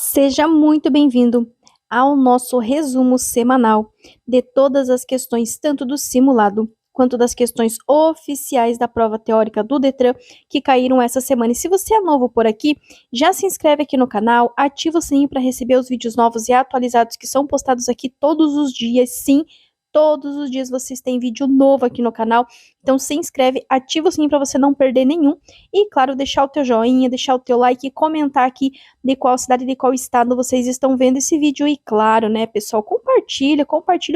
Seja muito bem-vindo ao nosso resumo semanal de todas as questões, tanto do simulado quanto das questões oficiais da prova teórica do Detran que caíram essa semana. E se você é novo por aqui, já se inscreve aqui no canal, ativa o sininho para receber os vídeos novos e atualizados que são postados aqui todos os dias. Sim, todos os dias vocês têm vídeo novo aqui no canal. Então se inscreve, ativa o sininho para você não perder nenhum. E claro, deixar o teu joinha, deixar o teu like e comentar aqui de qual cidade, de qual estado vocês estão vendo esse vídeo. E claro, né, pessoal, compartilha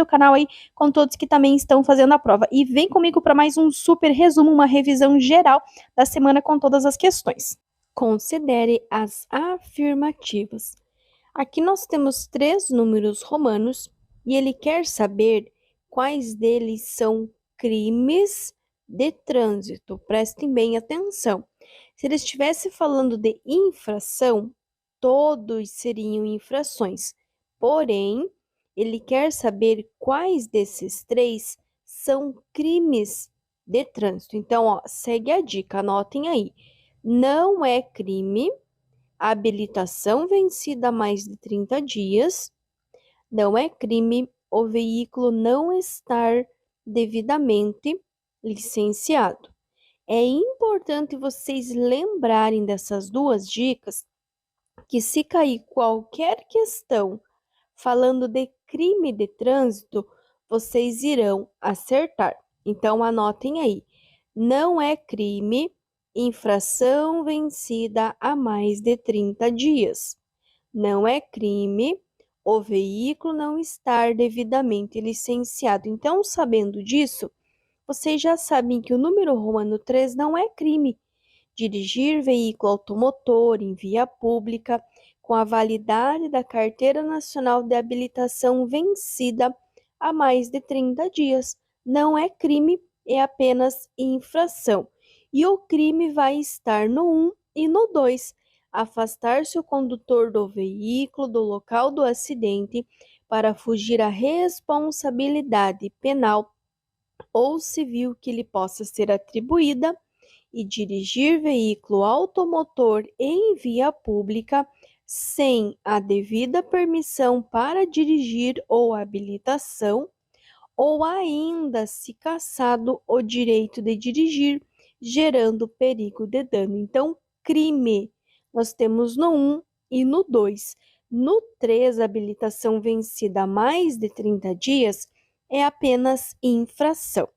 o canal aí com todos que também estão fazendo a prova. E vem comigo para mais um super resumo, uma revisão geral da semana com todas as questões. Considere as afirmativas. Aqui nós temos 3 números romanos e ele quer saber quais deles são crimes de trânsito. Prestem bem atenção. Se ele estivesse falando de infração, todos seriam infrações. Porém, ele quer saber quais desses 3 são crimes de trânsito. Então, ó, segue a dica, anotem aí. Não é crime habilitação vencida há mais de 30 dias. Não é crime o veículo não estar devidamente licenciado. É importante vocês lembrarem dessas 2 dicas, que se cair qualquer questão falando de crime de trânsito, vocês irão acertar. Então anotem aí. Não é crime infração vencida há mais de 30 dias. Não é crime o veículo não estar devidamente licenciado. Então, sabendo disso, vocês já sabem que o número romano 3 não é crime. Dirigir veículo automotor em via pública com a validade da Carteira Nacional de Habilitação vencida há mais de 30 dias. Não é crime, é apenas infração. E o crime vai estar no 1 e no 2. Afastar-se o condutor do veículo do local do acidente para fugir à responsabilidade penal ou civil que lhe possa ser atribuída e dirigir veículo automotor em via pública sem a devida permissão para dirigir ou habilitação, ou ainda se cassado o direito de dirigir, gerando perigo de dano. Então, crime, nós temos no 1 e no 2. No 3, habilitação vencida há mais de 30 dias é apenas infração.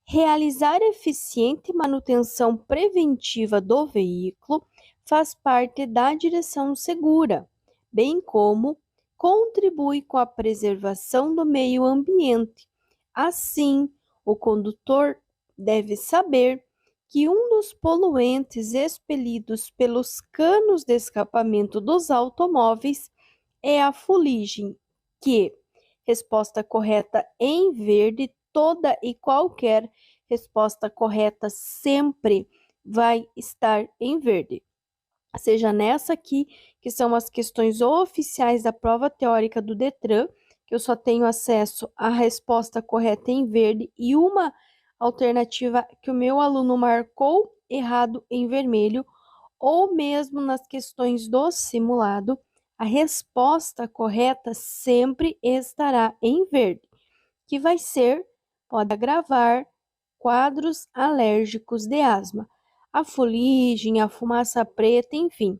Realizar eficiente manutenção preventiva do veículo faz parte da direção segura, bem como contribui com a preservação do meio ambiente. Assim, o condutor deve saber que um dos poluentes expelidos pelos canos de escapamento dos automóveis é a fuligem, que, resposta correta em verde, toda e qualquer resposta correta sempre vai estar em verde. Seja nessa aqui, que são as questões oficiais da prova teórica do Detran, que eu só tenho acesso à resposta correta em verde e uma alternativa que o meu aluno marcou errado em vermelho, ou mesmo nas questões do simulado, a resposta correta sempre estará em verde, que vai ser, pode agravar quadros alérgicos de asma. A fuligem, a fumaça preta, enfim,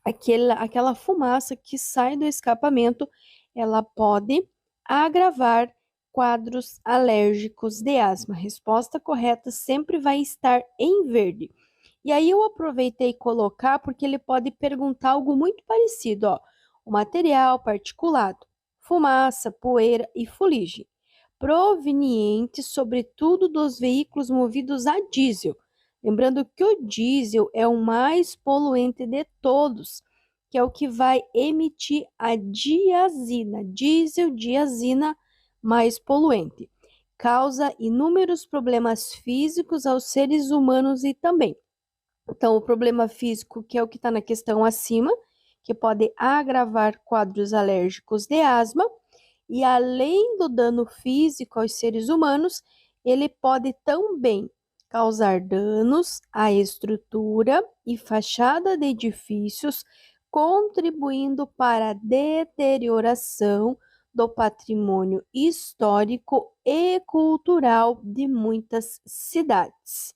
aquela fumaça que sai do escapamento, ela pode agravar quadros alérgicos de asma. A resposta correta sempre vai estar em verde. E aí eu aproveitei colocar porque ele pode perguntar algo muito parecido, ó. O material particulado, fumaça, poeira e fuligem, proveniente sobretudo dos veículos movidos a diesel. Lembrando que o diesel é o mais poluente de todos, que é o que vai emitir a diazina, diesel, diazina mais poluente. Causa inúmeros problemas físicos aos seres humanos e também. Então, o problema físico, que é o que está na questão acima, que pode agravar quadros alérgicos de asma, e além do dano físico aos seres humanos, ele pode também causar danos à estrutura e fachada de edifícios, contribuindo para a deterioração do patrimônio histórico e cultural de muitas cidades.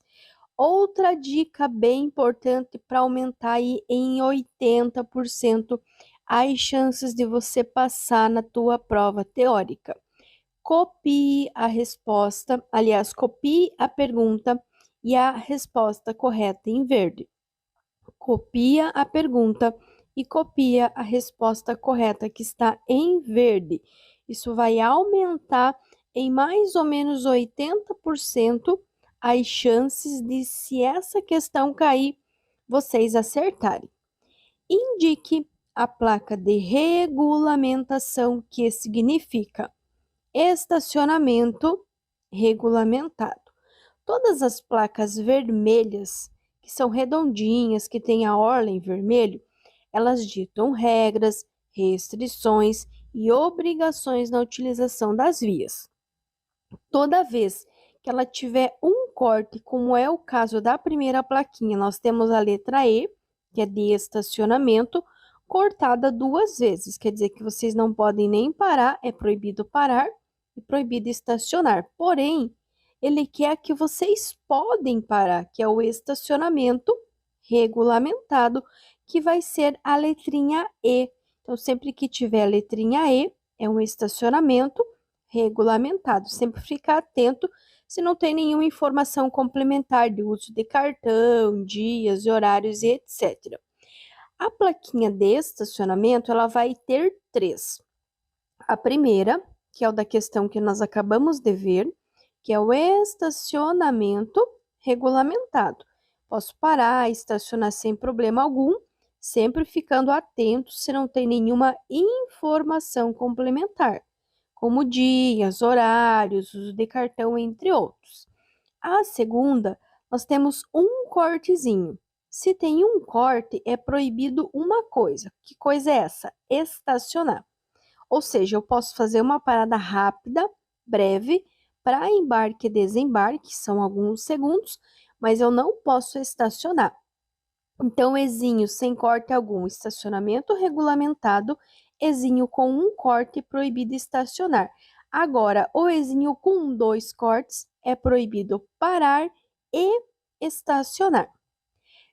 Outra dica bem importante para aumentar aí em 80% as chances de você passar na tua prova teórica. Copie a resposta, aliás, copie a pergunta e a resposta correta em verde. Copia a pergunta e copia a resposta correta que está em verde. Isso vai aumentar em mais ou menos 80% as chances de, se essa questão cair, vocês acertarem. Indique a placa de regulamentação, que significa estacionamento regulamentado. Todas as placas vermelhas, que são redondinhas, que têm a orla em vermelho, elas ditam regras, restrições e obrigações na utilização das vias. Toda vez que ela tiver um corte, como é o caso da primeira plaquinha, nós temos a letra E, que é de estacionamento, cortada 2 vezes, quer dizer que vocês não podem nem parar, é proibido parar e proibido estacionar. Porém, ele quer que vocês podem parar, que é o estacionamento regulamentado, que vai ser a letrinha E. Então, sempre que tiver a letrinha E, é um estacionamento regulamentado. Sempre ficar atento se não tem nenhuma informação complementar de uso de cartão, dias, horários e etc. A plaquinha de estacionamento, ela vai ter 3. A primeira, que é o da questão que nós acabamos de ver, que é o estacionamento regulamentado. Posso parar, estacionar sem problema algum, sempre ficando atento se não tem nenhuma informação complementar, como dias, horários, uso de cartão, entre outros. A segunda, nós temos um cortezinho. Se tem um corte, é proibido uma coisa. Que coisa é essa? Estacionar. Ou seja, eu posso fazer uma parada rápida, breve, para embarque e desembarque, são alguns segundos, mas eu não posso estacionar. Então, Ezinho sem corte algum, estacionamento regulamentado, Ezinho com um corte, proibido estacionar. Agora, o Ezinho com 2 cortes, é proibido parar e estacionar.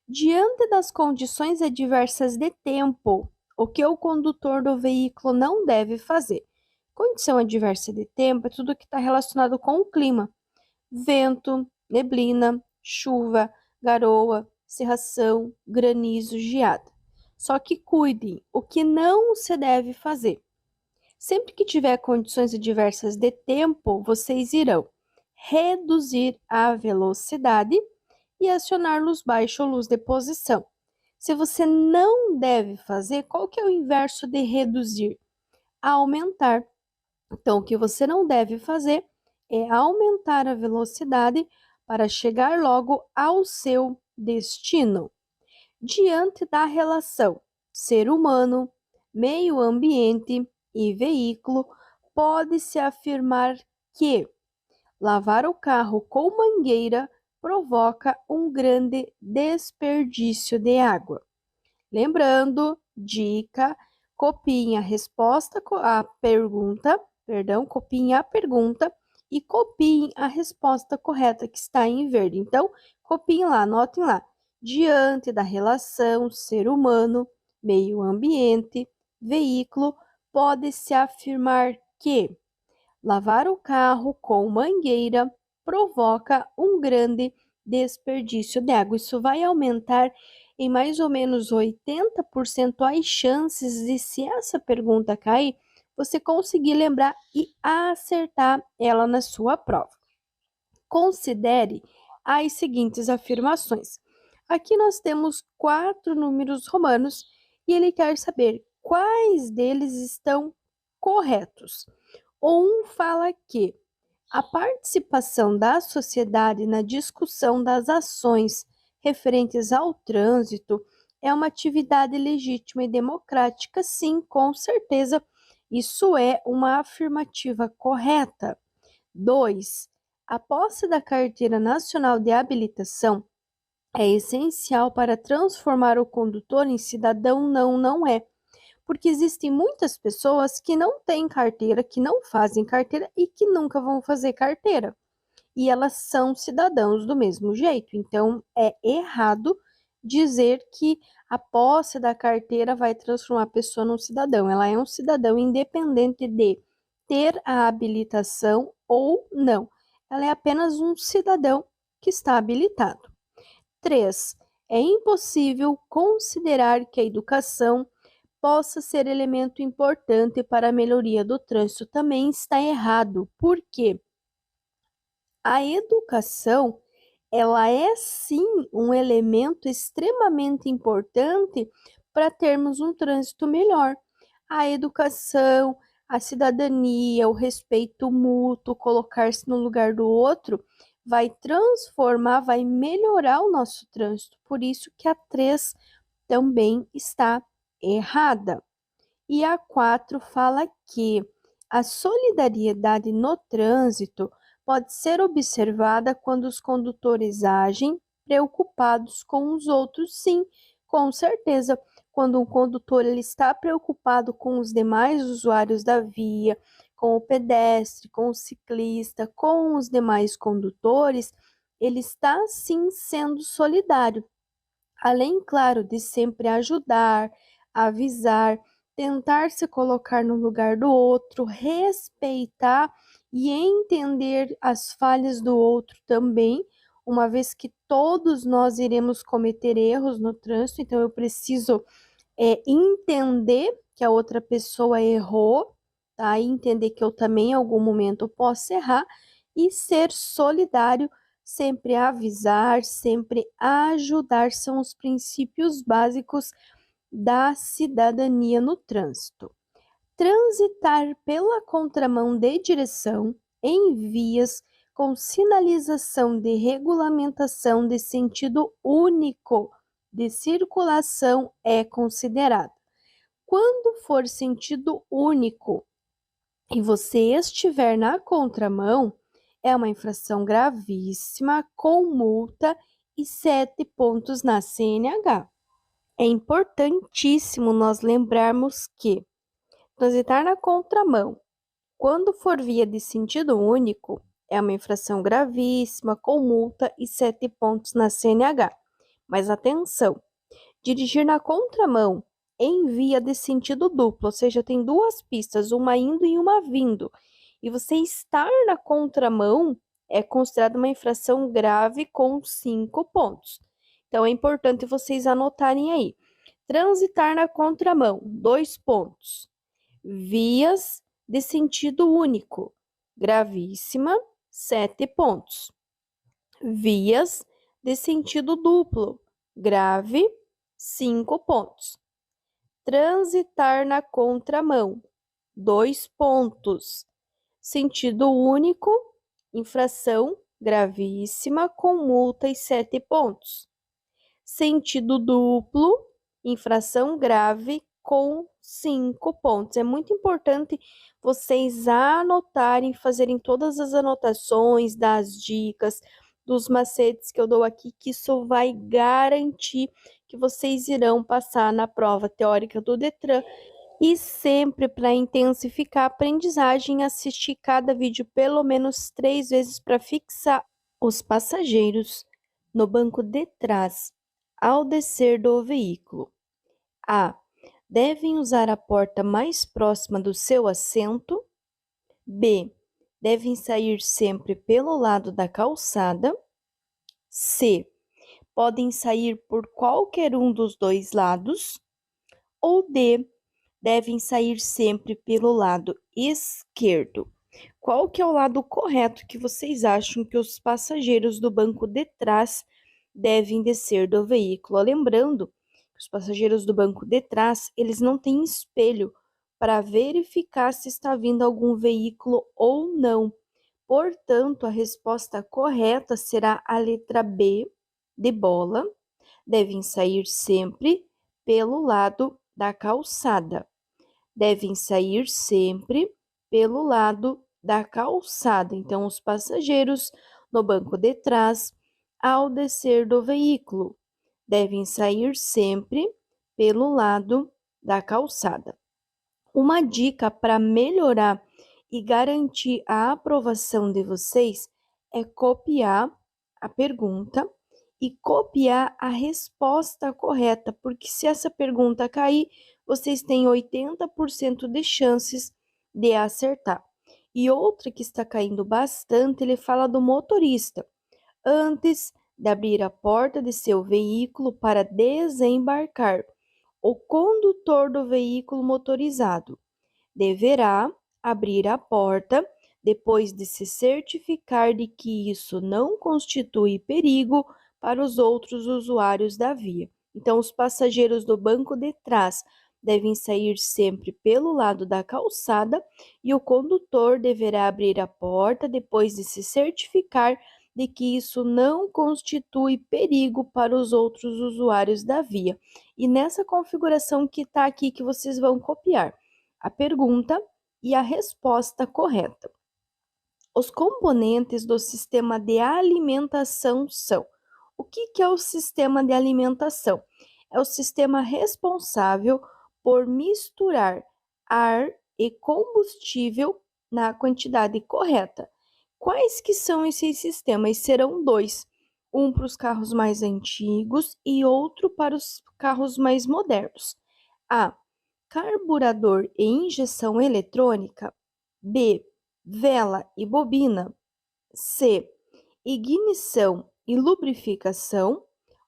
Diante das condições adversas de tempo, o que o condutor do veículo não deve fazer? Condição adversa de tempo é tudo que está relacionado com o clima. Vento, neblina, chuva, garoa, cerração, granizo, geada. Só que cuidem, o que não se deve fazer. Sempre que tiver condições adversas de tempo, vocês irão reduzir a velocidade e acionar luz baixa ou luz de posição. Se você não deve fazer, qual que é o inverso de reduzir? Aumentar. Então, o que você não deve fazer é aumentar a velocidade para chegar logo ao seu destino. Diante da relação ser humano, meio ambiente e veículo, pode-se afirmar que lavar o carro com mangueira provoca um grande desperdício de água. Lembrando, dica, copiem a resposta, a pergunta, copiem a pergunta e copiem a resposta correta que está em verde. Então, copiem lá, anotem lá. Diante da relação ser humano, meio ambiente, veículo, pode-se afirmar que lavar o carro com mangueira provoca um grande desperdício de água. Isso vai aumentar em mais ou menos 80% as chances de, se essa pergunta cair, você conseguir lembrar e acertar ela na sua prova. Considere as seguintes afirmações. Aqui nós temos 4 números romanos e ele quer saber quais deles estão corretos. Um fala que a participação da sociedade na discussão das ações referentes ao trânsito é uma atividade legítima e democrática, sim, com certeza. Isso é uma afirmativa correta. 2. A posse da Carteira Nacional de Habilitação é essencial para transformar o condutor em cidadão? Não, não é. Porque existem muitas pessoas que não têm carteira, que não fazem carteira e que nunca vão fazer carteira. E elas são cidadãos do mesmo jeito. Então, é errado dizer que a posse da carteira vai transformar a pessoa num cidadão. Ela é um cidadão independente de ter a habilitação ou não. Ela é apenas um cidadão que está habilitado. 3. É impossível considerar que a educação possa ser elemento importante para a melhoria do trânsito. Também está errado. Por quê? A educação, ela é sim um elemento extremamente importante para termos um trânsito melhor. A educação, a cidadania, o respeito mútuo, colocar-se no lugar do outro, vai transformar, vai melhorar o nosso trânsito. Por isso que a 3 também está errada. E a 4 fala que a solidariedade no trânsito pode ser observada quando os condutores agem preocupados com os outros. Sim, com certeza. Quando um condutor ele está preocupado com os demais usuários da via, com o pedestre, com o ciclista, com os demais condutores, ele está sim sendo solidário. Além, claro, de sempre ajudar, avisar, tentar se colocar no lugar do outro, respeitar e entender as falhas do outro também, uma vez que todos nós iremos cometer erros no trânsito, então eu preciso entender que a outra pessoa errou, tá? E entender que eu também em algum momento posso errar e ser solidário, sempre avisar, sempre ajudar, são os princípios básicos da cidadania no trânsito. Transitar pela contramão de direção em vias com sinalização de regulamentação de sentido único de circulação é considerado. Quando for sentido único e você estiver na contramão, é uma infração gravíssima com multa e 7 pontos na CNH. É importantíssimo nós lembrarmos que transitar na contramão, quando for via de sentido único, é uma infração gravíssima com multa e 7 pontos na CNH. Mas atenção, dirigir na contramão em via de sentido duplo, ou seja, tem duas pistas, uma indo e uma vindo, e você estar na contramão é considerado uma infração grave com 5 pontos. Então é importante vocês anotarem aí. Transitar na contramão, 2 pontos. Vias de sentido único, gravíssima, 7 pontos. Vias de sentido duplo, grave, 5 pontos. Transitar na contramão, 2 pontos. Sentido único, infração gravíssima com multa e 7 pontos. Sentido duplo, infração grave com 5 pontos. É muito importante vocês anotarem, fazerem todas as anotações das dicas, dos macetes que eu dou aqui, que isso vai garantir que vocês irão passar na prova teórica do Detran. E sempre para intensificar a aprendizagem, assistir cada vídeo pelo menos 3 vezes para fixar os passageiros no banco de trás ao descer do veículo. A. Devem usar a porta mais próxima do seu assento. B. Devem sair sempre pelo lado da calçada. C. Podem sair por qualquer um dos dois lados. Ou D. Devem sair sempre pelo lado esquerdo. Qual que é o lado correto que vocês acham que os passageiros do banco de trás devem descer do veículo? Lembrando que os passageiros do banco de trás, eles não têm espelho para verificar se está vindo algum veículo ou não. Portanto, a resposta correta será a letra B, de bola. Devem sair sempre pelo lado da calçada. Devem sair sempre pelo lado da calçada. Então, os passageiros no banco de trás ao descer do veículo. Devem sair sempre pelo lado da calçada. Uma dica para melhorar e garantir a aprovação de vocês é copiar a pergunta e copiar a resposta correta, porque se essa pergunta cair, vocês têm 80% de chances de acertar. E outra que está caindo bastante, ele fala do motorista. Antes de abrir a porta de seu veículo para desembarcar, o condutor do veículo motorizado deverá abrir a porta depois de se certificar de que isso não constitui perigo para os outros usuários da via. Então, os passageiros do banco de trás devem sair sempre pelo lado da calçada e o condutor deverá abrir a porta depois de se certificar de que isso não constitui perigo para os outros usuários da via. E nessa configuração que está aqui que vocês vão copiar a pergunta e a resposta correta. Os componentes do sistema de alimentação são: o que é o sistema de alimentação? É o sistema responsável por misturar ar e combustível na quantidade correta. Quais que são esses sistemas? Serão dois, um para os carros mais antigos e outro para os carros mais modernos. A. Carburador e injeção eletrônica. B. Vela e bobina. C. Ignição e lubrificação.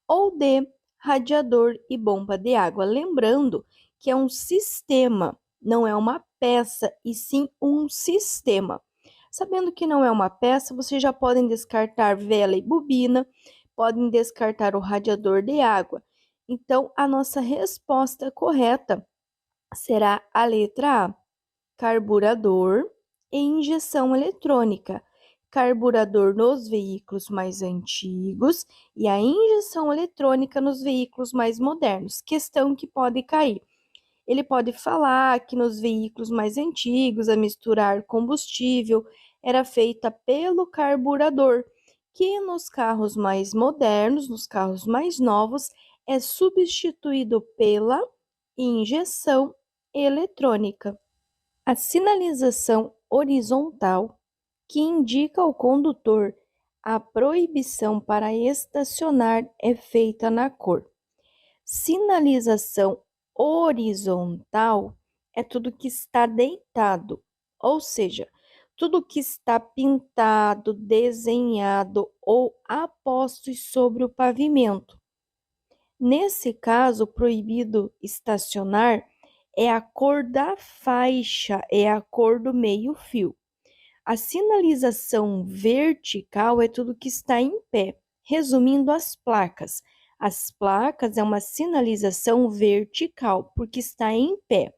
Ou D. Radiador e bomba de água. Lembrando que é um sistema, não é uma peça, e sim um sistema. Sabendo que não é uma peça, vocês já podem descartar vela e bobina, podem descartar o radiador de água. Então, a nossa resposta correta será a letra A, carburador e injeção eletrônica. Carburador nos veículos mais antigos e a injeção eletrônica nos veículos mais modernos. Questão que pode cair. Ele pode falar que nos veículos mais antigos a misturar combustível era feita pelo carburador, que nos carros mais modernos, nos carros mais novos, é substituído pela injeção eletrônica. A sinalização horizontal, que indica ao condutor a proibição para estacionar, é feita na cor. Sinalização horizontal é tudo que está deitado, ou seja, tudo que está pintado, desenhado ou aposto sobre o pavimento. Nesse caso, proibido estacionar é a cor da faixa, é a cor do meio-fio. A sinalização vertical é tudo que está em pé. Resumindo, as placas. As placas é uma sinalização vertical, porque está em pé.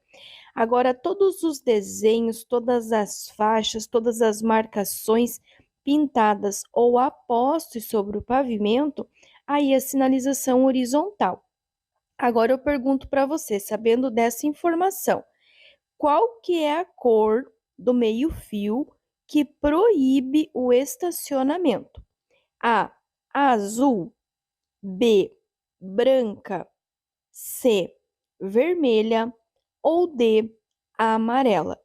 Agora, todos os desenhos, todas as faixas, todas as marcações pintadas ou apostas sobre o pavimento, aí a sinalização horizontal. Agora eu pergunto para você, sabendo dessa informação, qual que é a cor do meio-fio que proíbe o estacionamento? A, azul. B, branca. C, vermelha. Ou D, amarela.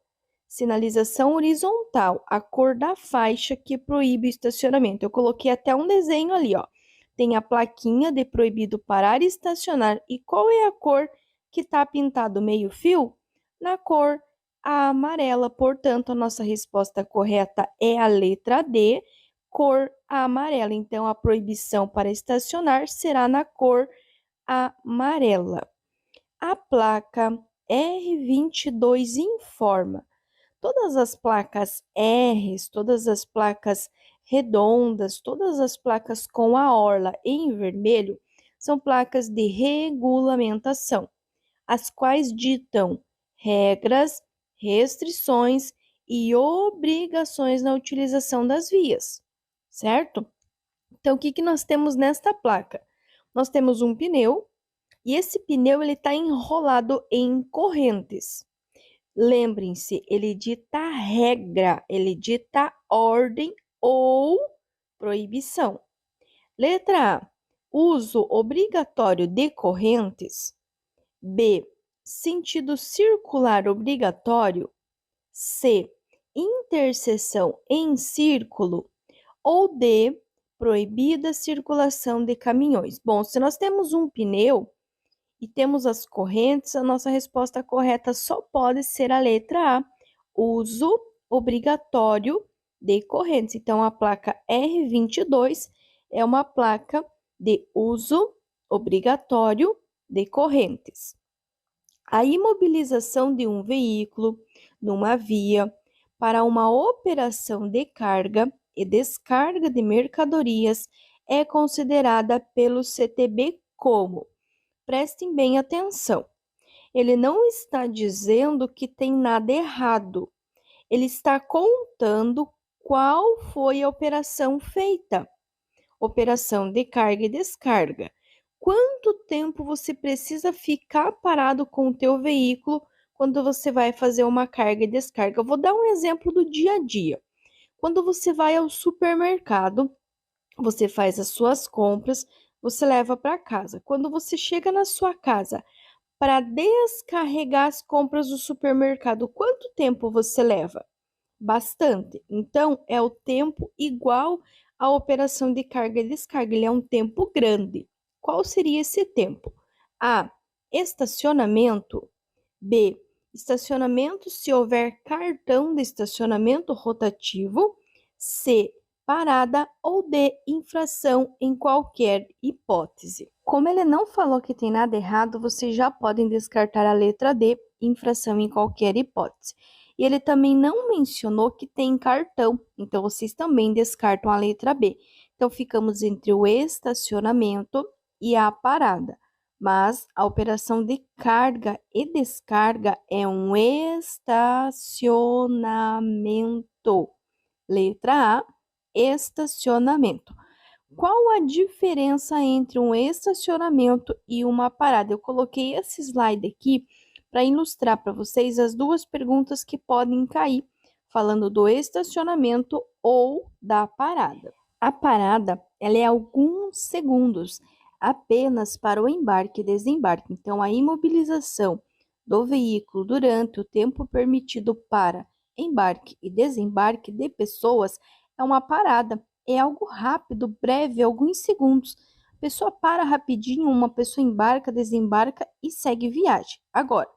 Sinalização horizontal, a cor da faixa que proíbe o estacionamento. Eu coloquei até um desenho ali, ó. Tem a plaquinha de proibido parar e estacionar. E qual é a cor que está pintado meio-fio? Na cor amarela. Portanto, a nossa resposta correta é a letra D, cor amarela. Então, a proibição para estacionar será na cor amarela. A placa R22 informa. Todas as placas Rs, todas as placas redondas, todas as placas com a orla em vermelho são placas de regulamentação, as quais ditam regras, restrições e obrigações na utilização das vias, certo? Então, o que nós temos nesta placa? Nós temos um pneu e esse pneu ele está enrolado em correntes. Lembrem-se, ele dita regra, ele dita ordem ou proibição. Letra A, uso obrigatório de correntes. B, sentido circular obrigatório. C, interseção em círculo. Ou D, proibida circulação de caminhões. Bom, se nós temos um pneu e temos as correntes, a nossa resposta correta só pode ser a letra A, uso obrigatório de correntes. Então, a placa R22 é uma placa de uso obrigatório de correntes. A imobilização de um veículo numa via para uma operação de carga e descarga de mercadorias é considerada pelo CTB como. Prestem bem atenção. Ele não está dizendo que tem nada errado. Ele está contando qual foi a operação feita. Operação de carga e descarga. Quanto tempo você precisa ficar parado com o teu veículo quando você vai fazer uma carga e descarga? Eu vou dar um exemplo do dia a dia. Quando você vai ao supermercado, você faz as suas compras, você leva para casa. Quando você chega na sua casa para descarregar as compras do supermercado, quanto tempo você leva? Bastante. Então, é o tempo igual à operação de carga e descarga. Ele é um tempo grande. Qual seria esse tempo? A. Estacionamento. B. Estacionamento se houver cartão de estacionamento rotativo. C. Parada. Ou D. Infração em qualquer hipótese. Como ele não falou que tem nada errado, vocês já podem descartar a letra D. Infração em qualquer hipótese. E ele também não mencionou que tem cartão, então vocês também descartam a letra B. Então ficamos entre o estacionamento e a parada. Mas a operação de carga e descarga é um estacionamento. Letra A, estacionamento. Qual a diferença entre um estacionamento e uma parada? Eu coloquei esse slide aqui para ilustrar para vocês as duas perguntas que podem cair, falando do estacionamento ou da parada. A parada, ela é alguns segundos apenas para o embarque e desembarque. Então, a imobilização do veículo durante o tempo permitido para embarque e desembarque de pessoas é uma parada. É algo rápido, breve, alguns segundos. A pessoa para rapidinho, uma pessoa embarca, desembarca e segue viagem. Agora,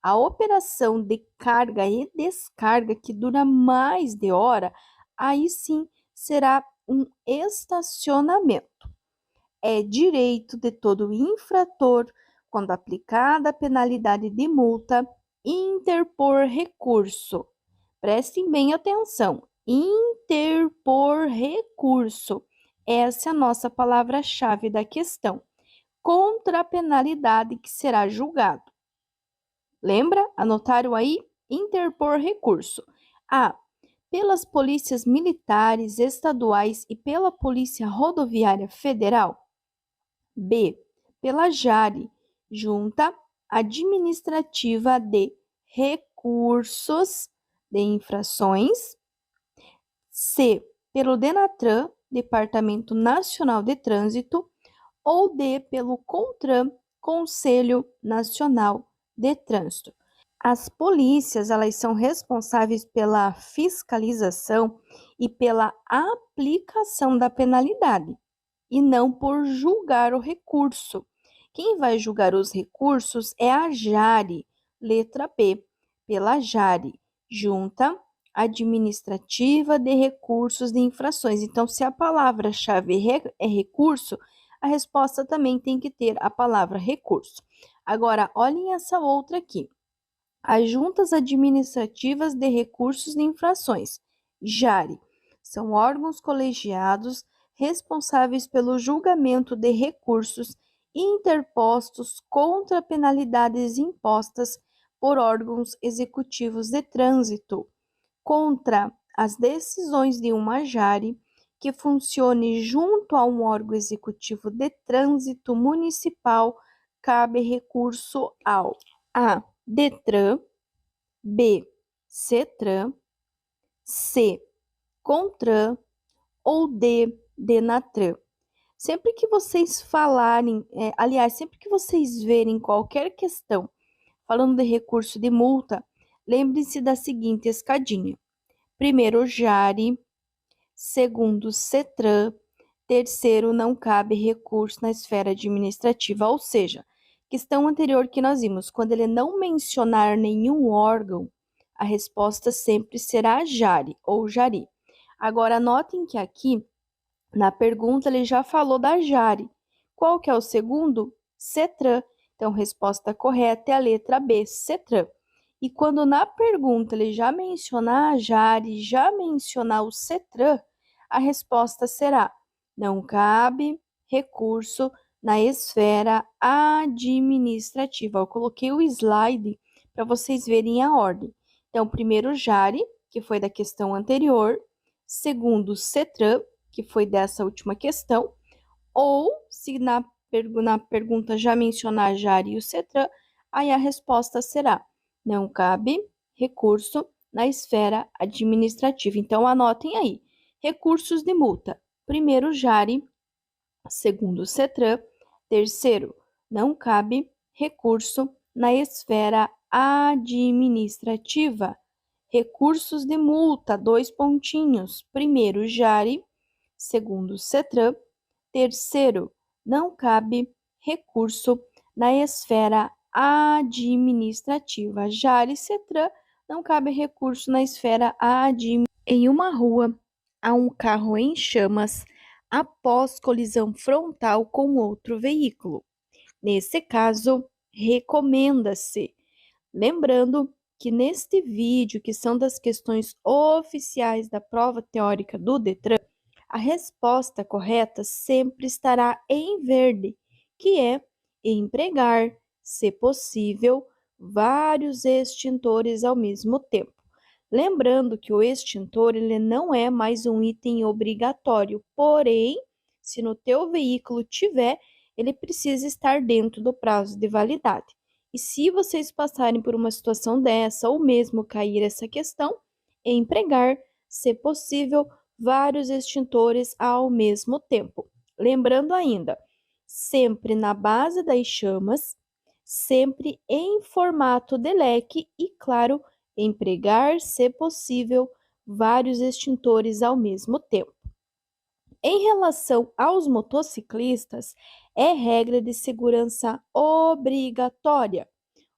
a operação de carga e descarga, que dura mais de hora, aí sim será um estacionamento. É direito de todo infrator, quando aplicada a penalidade de multa, interpor recurso. Prestem bem atenção. Interpor recurso. Essa é a nossa palavra-chave da questão. Contra a penalidade que será julgado. Lembra? Anotaram aí? Interpor recurso. A. Pelas polícias militares, estaduais e pela Polícia Rodoviária Federal. B. Pela JARE, Junta Administrativa de Recursos de Infrações. C. Pelo DENATRAN, Departamento Nacional de Trânsito. Ou D. Pelo CONTRAN, Conselho Nacional de Trânsito. As polícias, elas são responsáveis pela fiscalização e pela aplicação da penalidade, e não por julgar o recurso. Quem vai julgar os recursos é a JARE, letra B, pela JARE, Junta Administrativa de Recursos de Infrações. Então, se a palavra-chave é recurso, a resposta também tem que ter a palavra recurso. Agora, olhem essa outra aqui. As Juntas Administrativas de Recursos de Infrações, JARE, são órgãos colegiados responsáveis pelo julgamento de recursos interpostos contra penalidades impostas por órgãos executivos de trânsito, contra as decisões de uma JARE que funcione junto a um órgão executivo de trânsito municipal, cabe recurso ao A. DETRAN, B. CETRAN, C. CONTRAN ou D. DENATRAN. Sempre que vocês falarem, aliás, sempre que vocês verem qualquer questão falando de recurso de multa, lembre-se da seguinte escadinha. Primeiro, jare. Segundo, CETRAN. Terceiro, não cabe recurso na esfera administrativa, ou seja, questão anterior que nós vimos, quando ele não mencionar nenhum órgão, a resposta sempre será jare ou jari. Agora, notem que aqui, na pergunta, ele já falou da jare. Qual que é o segundo? CETRAN. Então, resposta correta é a letra B, CETRAN. E quando na pergunta ele já mencionar a jare, já mencionar o CETRAN, a resposta será: não cabe recurso na esfera administrativa. Eu coloquei o slide para vocês verem a ordem. Então, primeiro, jare, que foi da questão anterior. Segundo, CETRAN, que foi dessa última questão. Ou, se na pergunta já mencionar jare e o CETRAN, aí a resposta será: não cabe recurso na esfera administrativa. Então, anotem aí. Recursos de multa. Primeiro, jare. Segundo, CETRAN. Terceiro, não cabe recurso na esfera administrativa. Recursos de multa, 2 pontinhos. Primeiro, jare. Segundo, CETRAN. Terceiro, não cabe recurso na esfera administrativa. Jare, CETRAN, não cabe recurso na esfera administrativa. Em uma rua, há um carro em chamas após colisão frontal com outro veículo. Nesse caso, recomenda-se. Lembrando que neste vídeo, que são das questões oficiais da prova teórica do Detran, a resposta correta sempre estará em verde, que é empregar, se possível, vários extintores ao mesmo tempo. Lembrando que o extintor ele não é mais um item obrigatório, porém, se no teu veículo tiver, ele precisa estar dentro do prazo de validade. E se vocês passarem por uma situação dessa, ou mesmo cair essa questão, empregar, se possível, vários extintores ao mesmo tempo. Lembrando ainda, sempre na base das chamas, sempre em formato de leque e, claro, empregar, se possível, vários extintores ao mesmo tempo. Em relação aos motociclistas, é regra de segurança obrigatória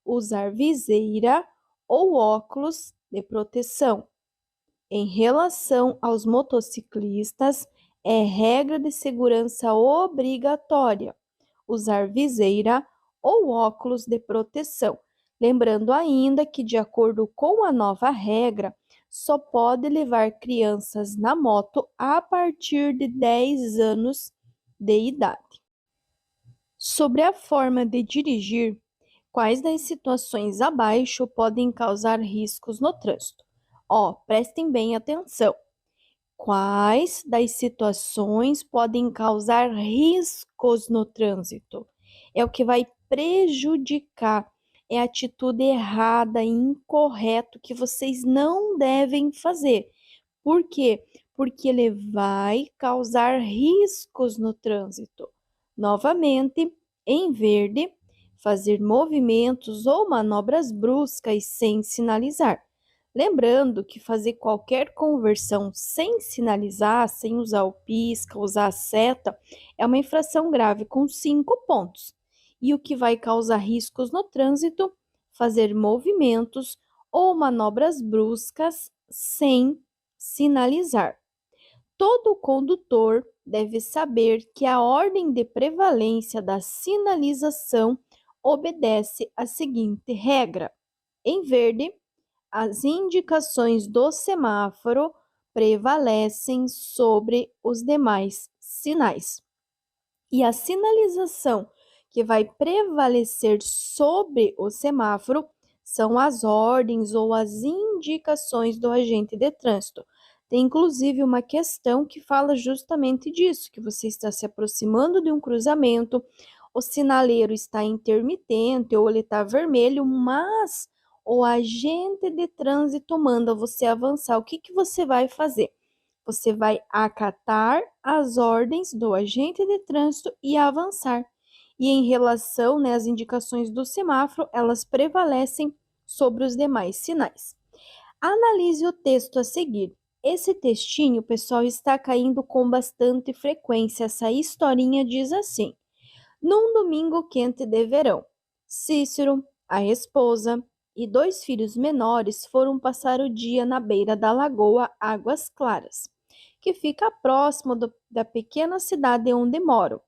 usar viseira ou óculos de proteção. Em relação aos motociclistas, é regra de segurança obrigatória usar viseira ou óculos de proteção. Lembrando ainda que, de acordo com a nova regra, só pode levar crianças na moto a partir de 10 anos de idade. Sobre a forma de dirigir, quais das situações abaixo podem causar riscos no trânsito? Prestem bem atenção. Quais das situações podem causar riscos no trânsito? É o que vai prejudicar, é a atitude errada e incorreta que vocês não devem fazer. Por quê? Porque ele vai causar riscos no trânsito. Novamente, em verde, fazer movimentos ou manobras bruscas sem sinalizar. Lembrando que fazer qualquer conversão sem sinalizar, sem usar o pisca, usar a seta, é uma infração grave com 5 pontos. E o que vai causar riscos no trânsito? Fazer movimentos ou manobras bruscas sem sinalizar. Todo condutor deve saber que a ordem de prevalência da sinalização obedece à seguinte regra: em verde, as indicações do semáforo prevalecem sobre os demais sinais. E a sinalização que vai prevalecer sobre o semáforo são as ordens ou as indicações do agente de trânsito. Tem inclusive uma questão que fala justamente disso, que você está se aproximando de um cruzamento, o sinaleiro está intermitente ou ele está vermelho, mas o agente de trânsito manda você avançar. O que você vai fazer? Você vai acatar as ordens do agente de trânsito e avançar. E em relação, né, às indicações do semáforo, elas prevalecem sobre os demais sinais. Analise o texto a seguir. Esse textinho, pessoal, está caindo com bastante frequência. Essa historinha diz assim: num domingo quente de verão, Cícero, a esposa e 2 filhos menores foram passar o dia na beira da lagoa Águas Claras, que fica próximo da pequena cidade onde moram.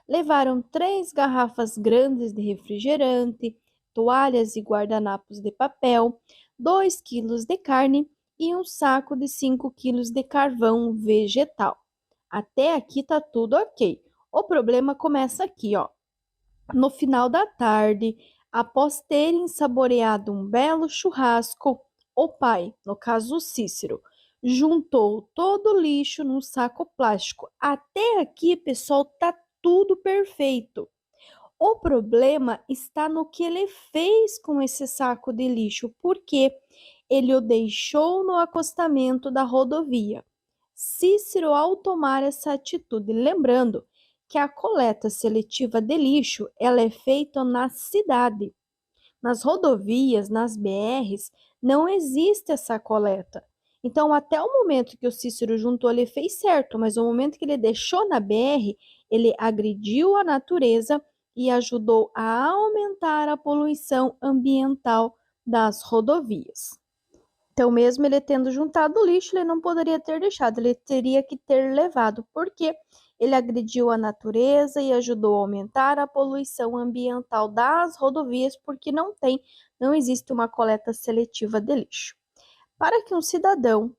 Levaram 3 garrafas grandes de refrigerante, toalhas e guardanapos de papel, 2 quilos de carne e um saco de 5 quilos de carvão vegetal. Até aqui tá tudo ok. O problema começa aqui, ó. No final da tarde, após terem saboreado um belo churrasco, o pai, no caso o Cícero, juntou todo o lixo num saco plástico. Até aqui, pessoal, tá tudo perfeito. O problema está no que ele fez com esse saco de lixo, porque ele o deixou no acostamento da rodovia. Cícero, ao tomar essa atitude, lembrando que a coleta seletiva de lixo ela é feita na cidade. Nas rodovias, nas BRs, não existe essa coleta. Então, até o momento que o Cícero juntou, ele fez certo, mas o momento que ele deixou na BR, ele agrediu a natureza e ajudou a aumentar a poluição ambiental das rodovias. Então, mesmo ele tendo juntado o lixo, ele não poderia ter deixado, ele teria que ter levado, porque ele agrediu a natureza e ajudou a aumentar a poluição ambiental das rodovias, porque não existe uma coleta seletiva de lixo. Para que um cidadão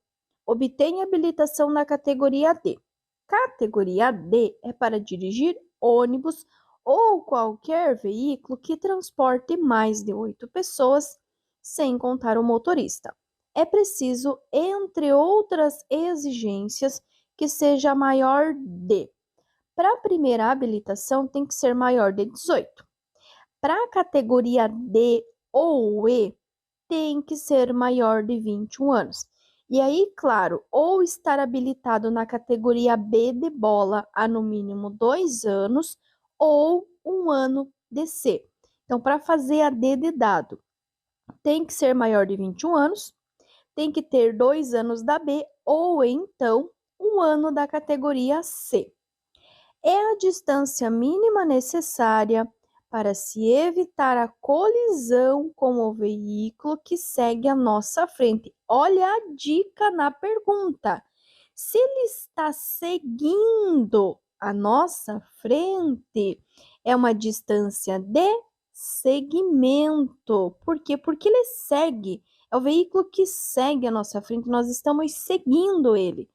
obtenha habilitação na categoria D. Categoria D é para dirigir ônibus ou qualquer veículo que transporte mais de 8 pessoas, sem contar o motorista. É preciso, entre outras exigências, que seja maior de. Para a primeira habilitação, tem que ser maior de 18. Para a categoria D ou E, tem que ser maior de 21 anos. E aí, claro, ou estar habilitado na categoria B de bola há no mínimo 2 anos ou 1 ano de C. Então, para fazer a D de dado, tem que ser maior de 21 anos, tem que ter 2 anos da B ou então 1 ano da categoria C. É a distância mínima necessária para se evitar a colisão com o veículo que segue à nossa frente. Olha a dica na pergunta. Se ele está seguindo a nossa frente, é uma distância de seguimento. Por quê? Porque ele segue. É o veículo que segue a nossa frente, nós estamos seguindo ele.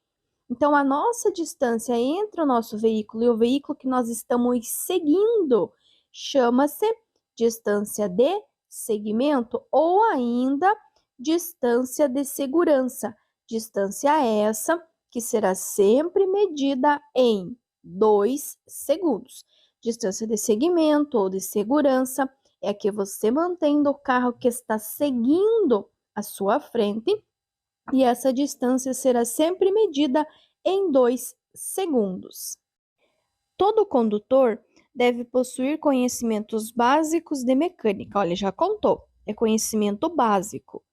Então, a nossa distância entre o nosso veículo e o veículo que nós estamos seguindo chama-se distância de segmento ou ainda distância de segurança. Distância essa que será sempre medida em 2 segundos. Distância de segmento ou de segurança é a que você mantém do carro que está seguindo à sua frente e essa distância será sempre medida em 2 segundos. Todo condutor deve possuir conhecimentos básicos de mecânica. Olha, já contou, é conhecimento básico,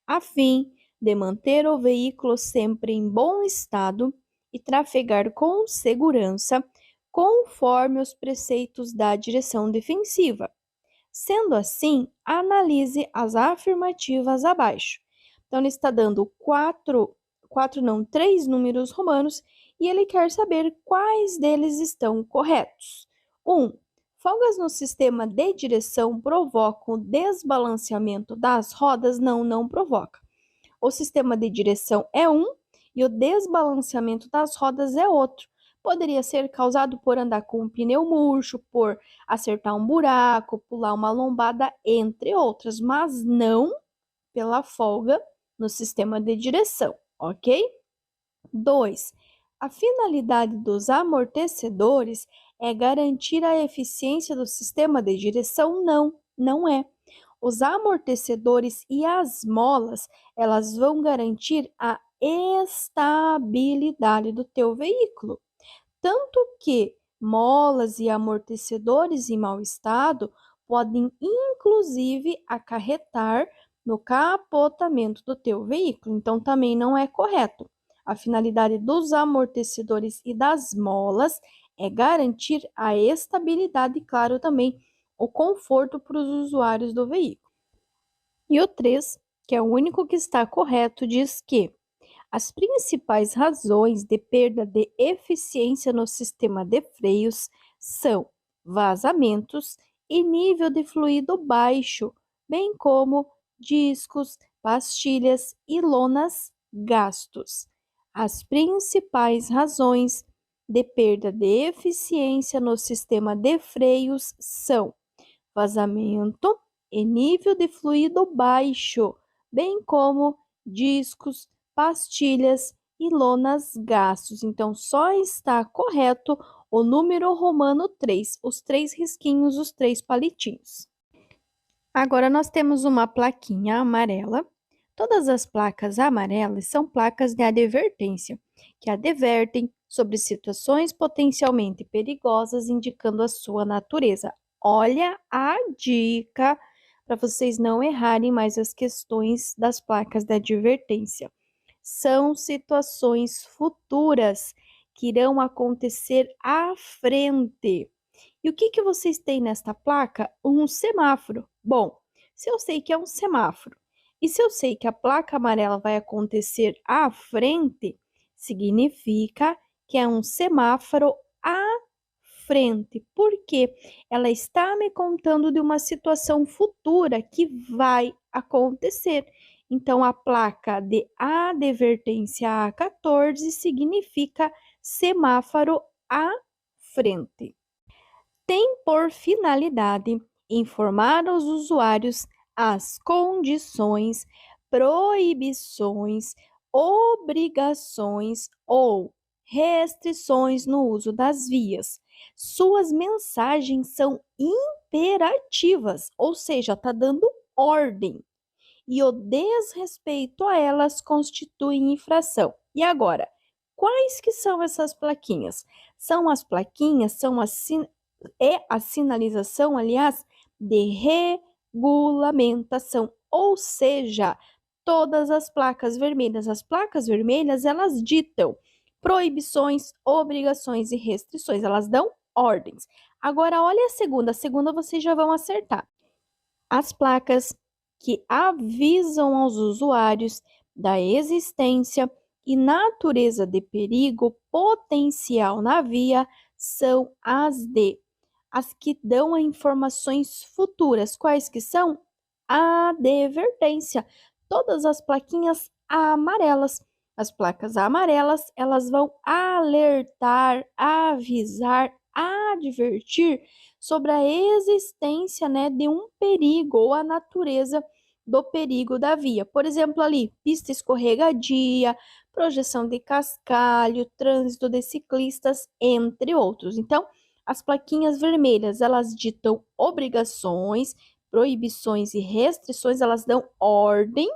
a fim de manter o veículo sempre em bom estado e trafegar com segurança, conforme os preceitos da direção defensiva. Sendo assim, analise as afirmativas abaixo. Então, ele está dando 3 números romanos e ele quer saber quais deles estão corretos. 1. Folgas no sistema de direção provocam o desbalanceamento das rodas? Não, não provoca. O sistema de direção é um e o desbalanceamento das rodas é outro. Poderia ser causado por andar com um pneu murcho, por acertar um buraco, pular uma lombada, entre outras, mas não pela folga no sistema de direção, ok? 2. A finalidade dos amortecedores é garantir a eficiência do sistema de direção? Não, não é. Os amortecedores e as molas, elas vão garantir a estabilidade do teu veículo. Tanto que molas e amortecedores em mau estado podem, inclusive, acarretar no capotamento do teu veículo. Então, também não é correto. A finalidade dos amortecedores e das molas é garantir a estabilidade e, claro, também o conforto para os usuários do veículo. E o 3, que é o único que está correto, diz que as principais razões de perda de eficiência no sistema de freios são vazamentos e nível de fluido baixo, bem como discos, pastilhas e lonas gastos. As principais razões de perda de eficiência no sistema de freios são vazamento e nível de fluido baixo, bem como discos, pastilhas e lonas gastos. Então, só está correto o número romano 3, os 3 risquinhos, os 3 palitinhos. Agora, nós temos uma plaquinha amarela. Todas as placas amarelas são placas de advertência, que advertem sobre situações potencialmente perigosas, indicando a sua natureza. Olha a dica para vocês não errarem mais as questões das placas de advertência. São situações futuras que irão acontecer à frente. E o que vocês têm nesta placa? Um semáforo. Bom, se eu sei que é um semáforo e se eu sei que a placa amarela vai acontecer à frente, significa que é um semáforo à frente, porque ela está me contando de uma situação futura que vai acontecer. Então, a placa de advertência A14 significa semáforo à frente. Tem por finalidade informar aos usuários as condições, proibições, obrigações ou restrições no uso das vias. Suas mensagens são imperativas, ou seja, está dando ordem, e o desrespeito a elas constitui infração. E agora, quais que são essas plaquinhas? São as plaquinhas, a sinalização, aliás, de regulamentação, ou seja, todas as placas vermelhas. As placas vermelhas, elas ditam proibições, obrigações e restrições, elas dão ordens. Agora, olha a segunda vocês já vão acertar. As placas que avisam aos usuários da existência e natureza de perigo potencial na via são as que dão informações futuras. Quais que são? A advertência. Todas as plaquinhas amarelas. As placas amarelas, elas vão alertar, avisar, advertir sobre a existência, de um perigo ou a natureza do perigo da via. Por exemplo, ali, pista escorregadia, projeção de cascalho, trânsito de ciclistas, entre outros. Então, as plaquinhas vermelhas, elas ditam obrigações, proibições e restrições, elas dão ordem,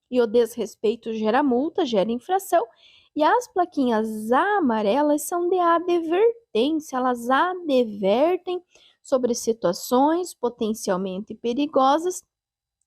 e o desrespeito gera multa, gera infração. E as plaquinhas amarelas são de advertência, elas advertem sobre situações potencialmente perigosas,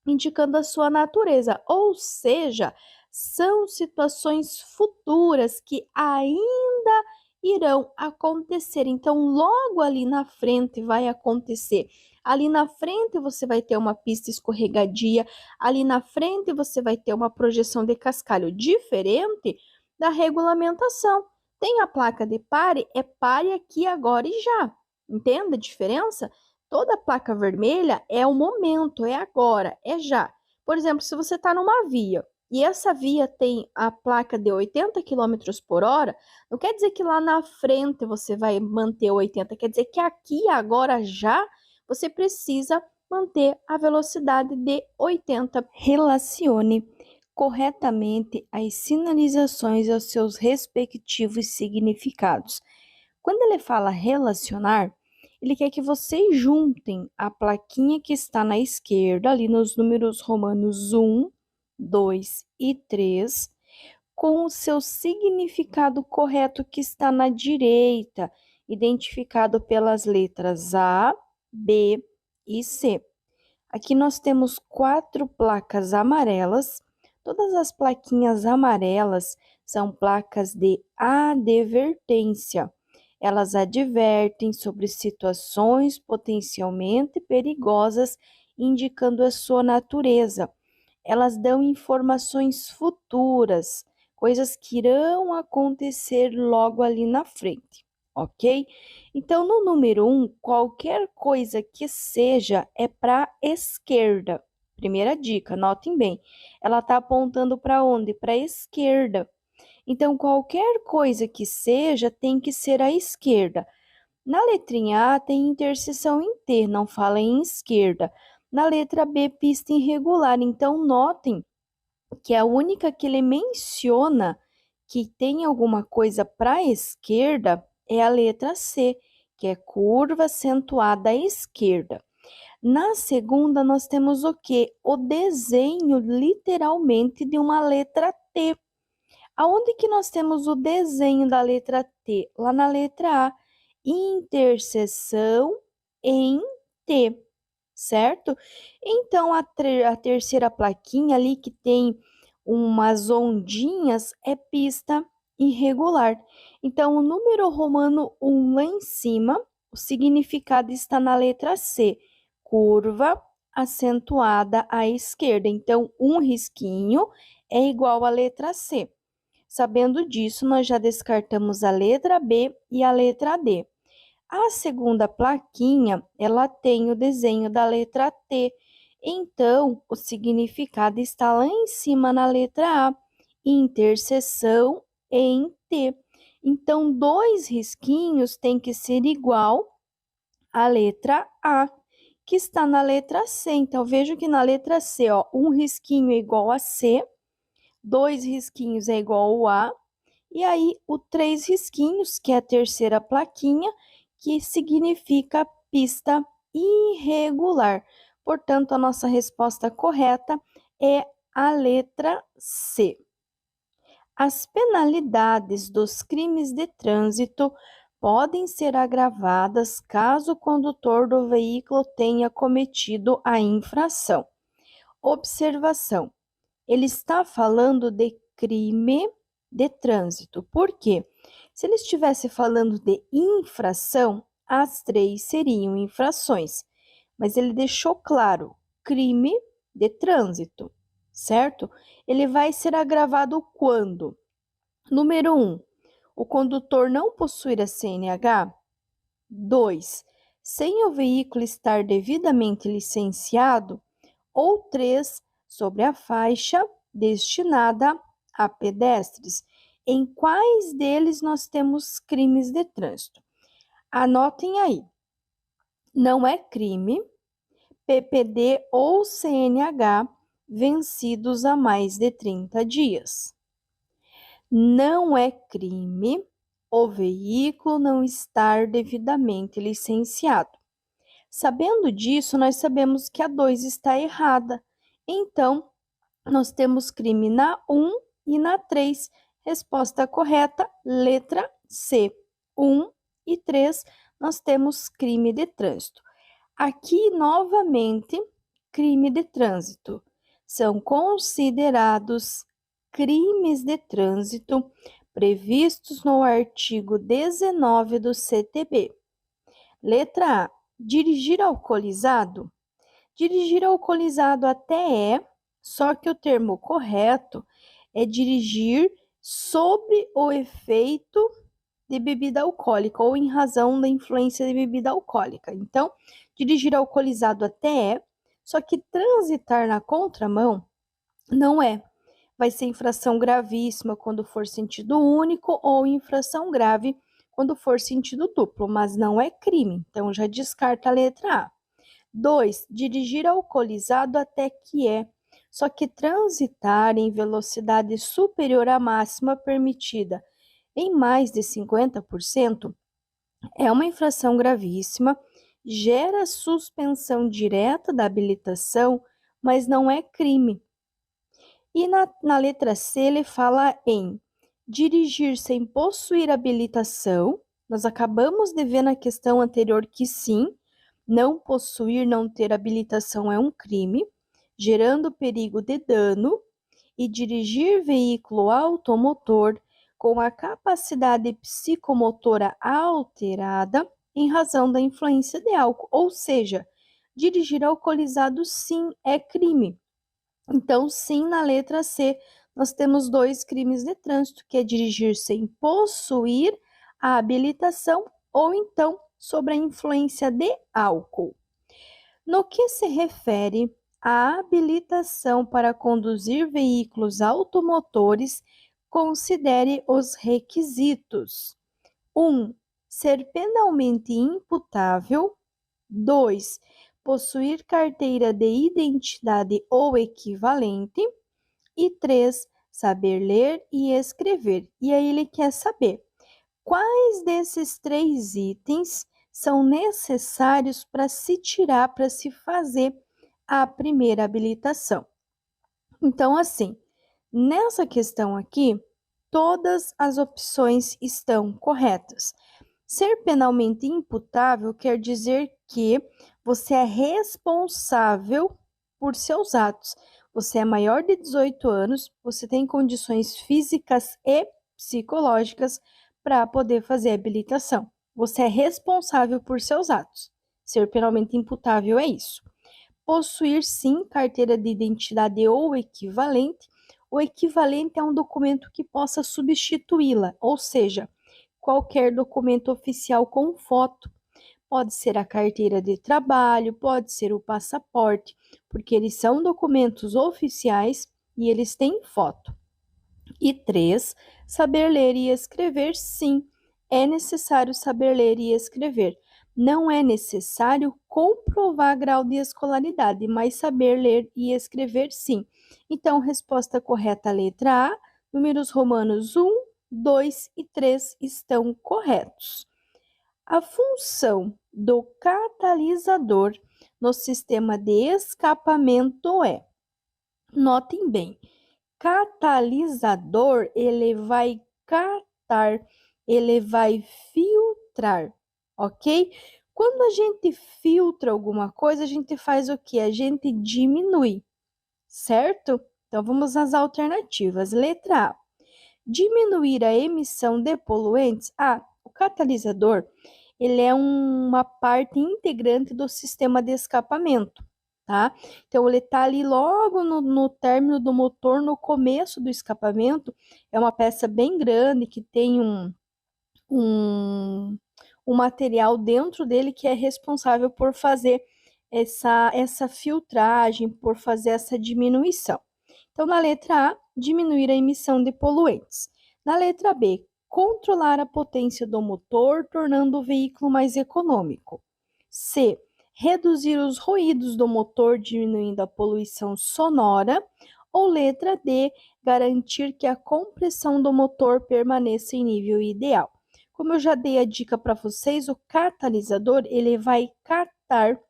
indicando a sua natureza, ou seja, são situações futuras que ainda irão acontecer. Então, logo ali na frente vai acontecer. Ali na frente você vai ter uma pista escorregadia, ali na frente você vai ter uma projeção de cascalho diferente da regulamentação. Tem a placa de pare, é pare aqui, agora e já. Entende a diferença? Toda placa vermelha é o momento, é agora, é já. Por exemplo, se você está numa via e essa via tem a placa de 80 km por hora, não quer dizer que lá na frente você vai manter 80, quer dizer que aqui, agora, já, você precisa manter a velocidade de 80. Relacione corretamente as sinalizações aos seus respectivos significados. Quando ele fala relacionar, ele quer que vocês juntem a plaquinha que está na esquerda, ali nos números romanos 1, 2 e 3, com o seu significado correto que está na direita, identificado pelas letras A, B e C. Aqui nós temos 4 placas amarelas. Todas as plaquinhas amarelas são placas de advertência. Elas advertem sobre situações potencialmente perigosas, indicando a sua natureza. Elas dão informações futuras, coisas que irão acontecer logo ali na frente, ok? Então, no número 1, qualquer coisa que seja é para a esquerda. Primeira dica, notem bem. Ela está apontando para onde? Para a esquerda. Então, qualquer coisa que seja tem que ser à esquerda. Na letrinha A tem interseção em T, não fala em esquerda. Na letra B, pista irregular. Então, notem que a única que ele menciona que tem alguma coisa para a esquerda é a letra C, que é curva acentuada à esquerda. Na segunda, nós temos o quê? O desenho, literalmente, de uma letra T. Aonde que nós temos o desenho da letra T? Lá na letra A, interseção em T, certo? Então, a terceira plaquinha ali que tem umas ondinhas é pista irregular. Então, o número romano 1 lá em cima, o significado está na letra C, curva acentuada à esquerda. Então, um risquinho é igual à letra C. Sabendo disso, nós já descartamos a letra B e a letra D. A segunda plaquinha, ela tem o desenho da letra T. Então, o significado está lá em cima na letra A, interseção em T. Então, 2 risquinhos tem que ser igual à letra A, que está na letra C. Então, vejo que na letra C, ó, um risquinho é igual a C, 2 risquinhos é igual ao A, e aí o 3 risquinhos, que é a terceira plaquinha, que significa pista irregular. Portanto, a nossa resposta correta é a letra C. As penalidades dos crimes de trânsito podem ser agravadas caso o condutor do veículo tenha cometido a infração. Observação: ele está falando de crime de trânsito. Por quê? Se ele estivesse falando de infração, as 3 seriam infrações. Mas ele deixou claro, crime de trânsito, certo? Ele vai ser agravado quando? Número 1, o condutor não possuir a CNH. 2, sem o veículo estar devidamente licenciado. Ou 3, sobre a faixa destinada a pedestres. Em quais deles nós temos crimes de trânsito? Anotem aí. Não é crime PPD ou CNH vencidos há mais de 30 dias. Não é crime o veículo não estar devidamente licenciado. Sabendo disso, nós sabemos que a 2 está errada. Então, nós temos crime na 1 e na 3. Resposta correta, letra C. 1 e 3, nós temos crime de trânsito. Aqui, novamente, crime de trânsito. São considerados crimes de trânsito previstos no artigo 19 do CTB. Letra A. Dirigir alcoolizado. Dirigir alcoolizado até é, só que o termo correto é dirigir sob o efeito de bebida alcoólica ou em razão da influência de bebida alcoólica. Então, dirigir alcoolizado até é, só que transitar na contramão não é. Vai ser infração gravíssima quando for sentido único ou infração grave quando for sentido duplo, mas não é crime. Então, já descarta a letra A. 2. Dirigir alcoolizado até que é. Só que transitar em velocidade superior à máxima permitida em mais de 50% é uma infração gravíssima, gera suspensão direta da habilitação, mas não é crime. E na letra C, ele fala em dirigir sem possuir habilitação. Nós acabamos de ver na questão anterior que sim, não possuir, não ter habilitação é um crime, gerando perigo de dano, e dirigir veículo automotor com a capacidade psicomotora alterada em razão da influência de álcool, ou seja, dirigir alcoolizado sim é crime. Então, sim, na letra C, nós temos dois crimes de trânsito, que é dirigir sem possuir a habilitação ou então sob a influência de álcool. No que se refere à habilitação para conduzir veículos automotores, considere os requisitos: 1. Ser penalmente imputável. 2. Possuir carteira de identidade ou equivalente. E 3. Saber ler e escrever. E aí ele quer saber quais desses 3 itens são necessários para se tirar, para se fazer a primeira habilitação. Então, assim, nessa questão aqui, todas as opções estão corretas. Ser penalmente imputável quer dizer que você é responsável por seus atos. Você é maior de 18 anos, você tem condições físicas e psicológicas para poder fazer a habilitação. Você é responsável por seus atos. Ser penalmente imputável é isso. Possuir, sim, carteira de identidade ou equivalente. O equivalente é um documento que possa substituí-la, ou seja, qualquer documento oficial com foto. Pode ser a carteira de trabalho, pode ser o passaporte, porque eles são documentos oficiais e eles têm foto. E 3, saber ler e escrever, sim, é necessário saber ler e escrever. Não é necessário comprovar grau de escolaridade, mas saber ler e escrever, sim. Então, resposta correta, letra A, números romanos 1, 2 e 3 estão corretos. A função do catalisador no sistema de escapamento é, notem bem, catalisador, ele vai catar, ele vai filtrar, ok? Quando a gente filtra alguma coisa, a gente faz o que? A gente diminui, certo? Então, vamos às alternativas. Letra A, diminuir a emissão de poluentes. O catalisador, ele é uma parte integrante do sistema de escapamento, tá? Então, ele tá ali logo no término do motor, no começo do escapamento. É uma peça bem grande que tem um, um material dentro dele que é responsável por fazer essa filtragem, por fazer essa diminuição. Então, na letra A, diminuir a emissão de poluentes. Na letra B, controlar a potência do motor, tornando o veículo mais econômico. C, reduzir os ruídos do motor, diminuindo a poluição sonora. Ou letra D, garantir que a compressão do motor permaneça em nível ideal. Como eu já dei a dica para vocês, o catalisador, ele vai catar,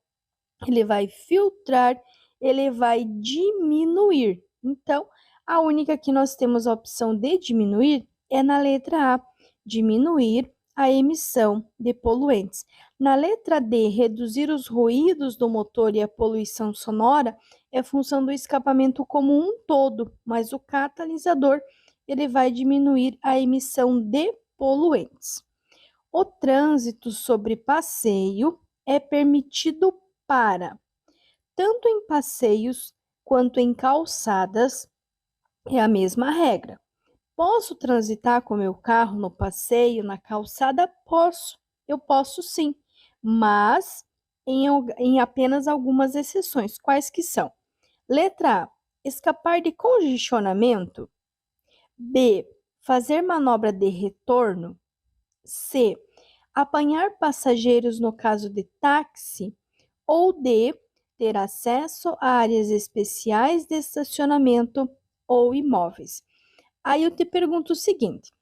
ele vai filtrar, ele vai diminuir. Então, a única que nós temos a opção de diminuir é na letra A, diminuir a emissão de poluentes. Na letra D, reduzir os ruídos do motor e a poluição sonora é função do escapamento como um todo, mas o catalisador ele vai diminuir a emissão de poluentes. O trânsito sobre passeio é permitido para, tanto em passeios quanto em calçadas, é a mesma regra. Posso transitar com meu carro no passeio, na calçada? Posso, eu posso sim, mas em apenas algumas exceções. Quais que são? Letra A, escapar de congestionamento. B, fazer manobra de retorno. C, apanhar passageiros no caso de táxi. Ou D, ter acesso a áreas especiais de estacionamento ou imóveis. Aí eu te pergunto o seguinte: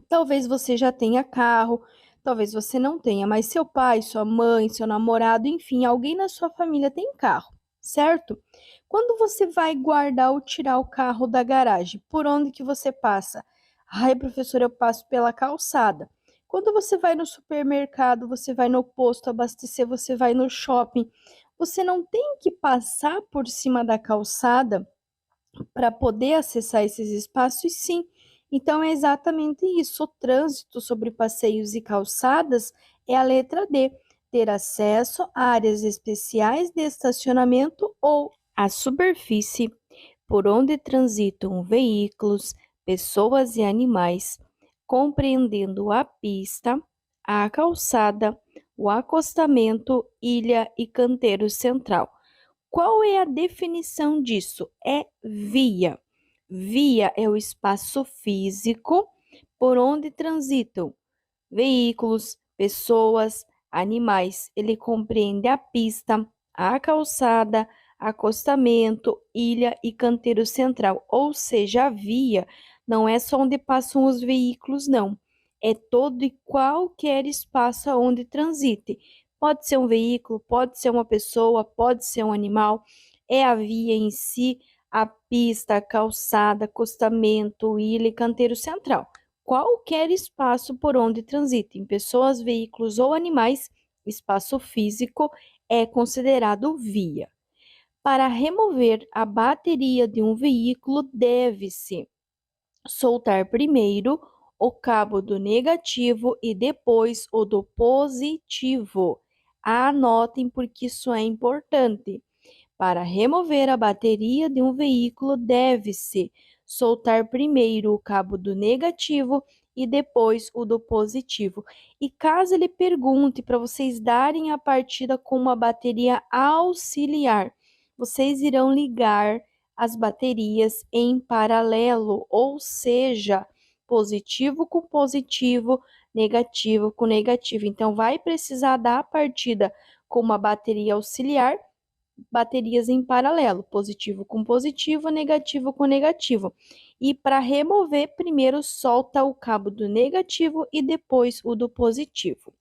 talvez você já tenha carro, talvez você não tenha, mas seu pai, sua mãe, seu namorado, enfim, alguém na sua família tem carro, certo? Quando você vai guardar ou tirar o carro da garagem, por onde que você passa? Ai, professora, eu passo pela calçada. Quando você vai no supermercado, você vai no posto abastecer, você vai no shopping, você não tem que passar por cima da calçada para poder acessar esses espaços, sim. Então é exatamente isso. O trânsito sobre passeios e calçadas é a letra D, ter acesso a áreas especiais de estacionamento ou a superfície por onde transitam veículos, pessoas e animais, compreendendo a pista, a calçada, o acostamento, ilha e canteiro central. Qual é a definição disso? É via. Via é o espaço físico por onde transitam veículos, pessoas, animais. Ele compreende a pista, a calçada, acostamento, ilha e canteiro central. Ou seja, a via não é só onde passam os veículos, não. É todo e qualquer espaço onde transite. Pode ser um veículo, pode ser uma pessoa, pode ser um animal. É a via em si, a pista, a calçada, acostamento, ilha e canteiro central. Qualquer espaço por onde transitem pessoas, veículos ou animais, espaço físico, é considerado via. Para remover a bateria de um veículo, deve-se soltar primeiro o cabo do negativo e depois o do positivo. Anotem porque isso é importante. Para remover a bateria de um veículo, deve-se soltar primeiro o cabo do negativo e depois o do positivo. E caso ele pergunte para vocês darem a partida com uma bateria auxiliar, vocês irão ligar as baterias em paralelo, ou seja, positivo com positivo, negativo com negativo. Então, vai precisar dar a partida com uma bateria auxiliar, baterias em paralelo, positivo com positivo, negativo com negativo. E para remover, primeiro solta o cabo do negativo e depois o do positivo.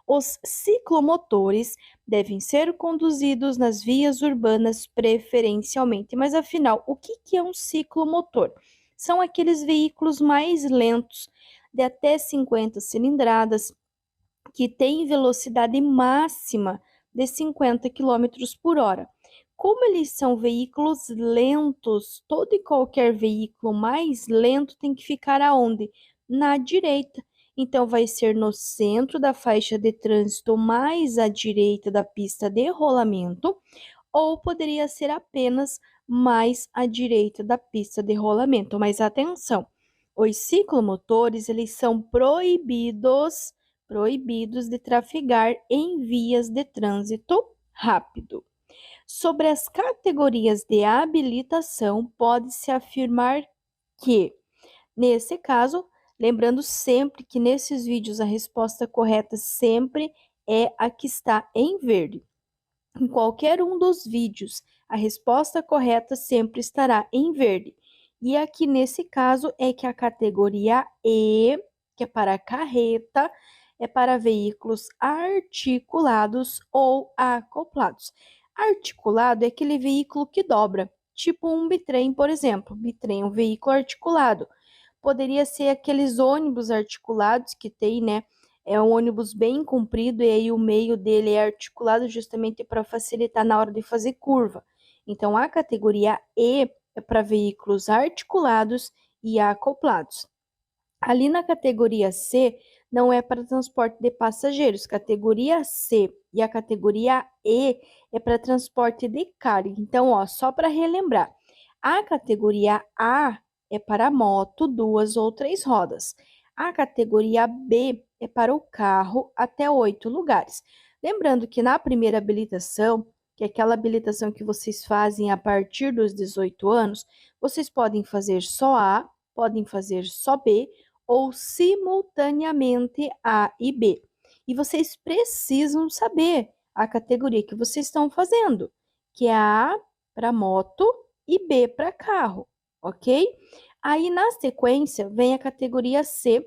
Os ciclomotores devem ser conduzidos nas vias urbanas preferencialmente. Mas afinal, o que é um ciclomotor? São aqueles veículos mais lentos, de até 50 cilindradas, que têm velocidade máxima de 50 quilômetros por hora. Como eles são veículos lentos, todo e qualquer veículo mais lento tem que ficar aonde? Na direita. Então, vai ser no centro da faixa de trânsito mais à direita da pista de rolamento, ou poderia ser apenas mais à direita da pista de rolamento. Mas atenção, os ciclomotores, eles são proibidos de trafegar em vias de trânsito rápido. Sobre as categorias de habilitação, pode-se afirmar que, nesse caso, lembrando sempre que nesses vídeos a resposta correta sempre é a que está em verde. Em qualquer um dos vídeos, a resposta correta sempre estará em verde. E aqui nesse caso é que a categoria E, que é para carreta, é para veículos articulados ou acoplados. Articulado é aquele veículo que dobra, tipo um bitrem, por exemplo. Bitrem é um veículo articulado. Poderia ser aqueles ônibus articulados que tem, né? É um ônibus bem comprido e aí o meio dele é articulado justamente para facilitar na hora de fazer curva. Então, a categoria E é para veículos articulados e acoplados. Ali na categoria C, não é para transporte de passageiros. Categoria C e a categoria E é para transporte de carga. Então, ó, só para relembrar, a categoria A é para moto, 2 ou 3 rodas. A categoria B é para o carro até 8 lugares. Lembrando que na primeira habilitação, que é aquela habilitação que vocês fazem a partir dos 18 anos, vocês podem fazer só A, podem fazer só B ou simultaneamente A e B. E vocês precisam saber a categoria que vocês estão fazendo, que é a A para moto e B para carro, ok? Aí na sequência vem a categoria C,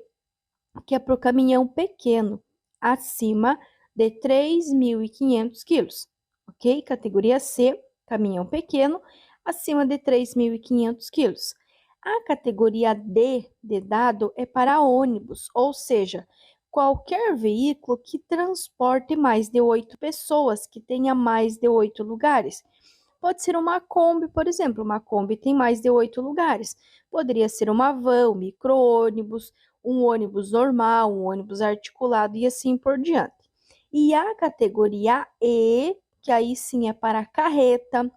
que é para o caminhão pequeno, acima de 3.500 quilos, ok? Categoria C, caminhão pequeno, acima de 3.500 quilos. A categoria D de dado é para ônibus, ou seja, qualquer veículo que transporte mais de 8 pessoas, que tenha mais de 8 lugares. Pode ser uma Kombi, por exemplo. Uma Kombi tem mais de 8 lugares. Poderia ser uma van, um micro-ônibus, um ônibus normal, um ônibus articulado e assim por diante. E a categoria E, que aí sim é para carreta,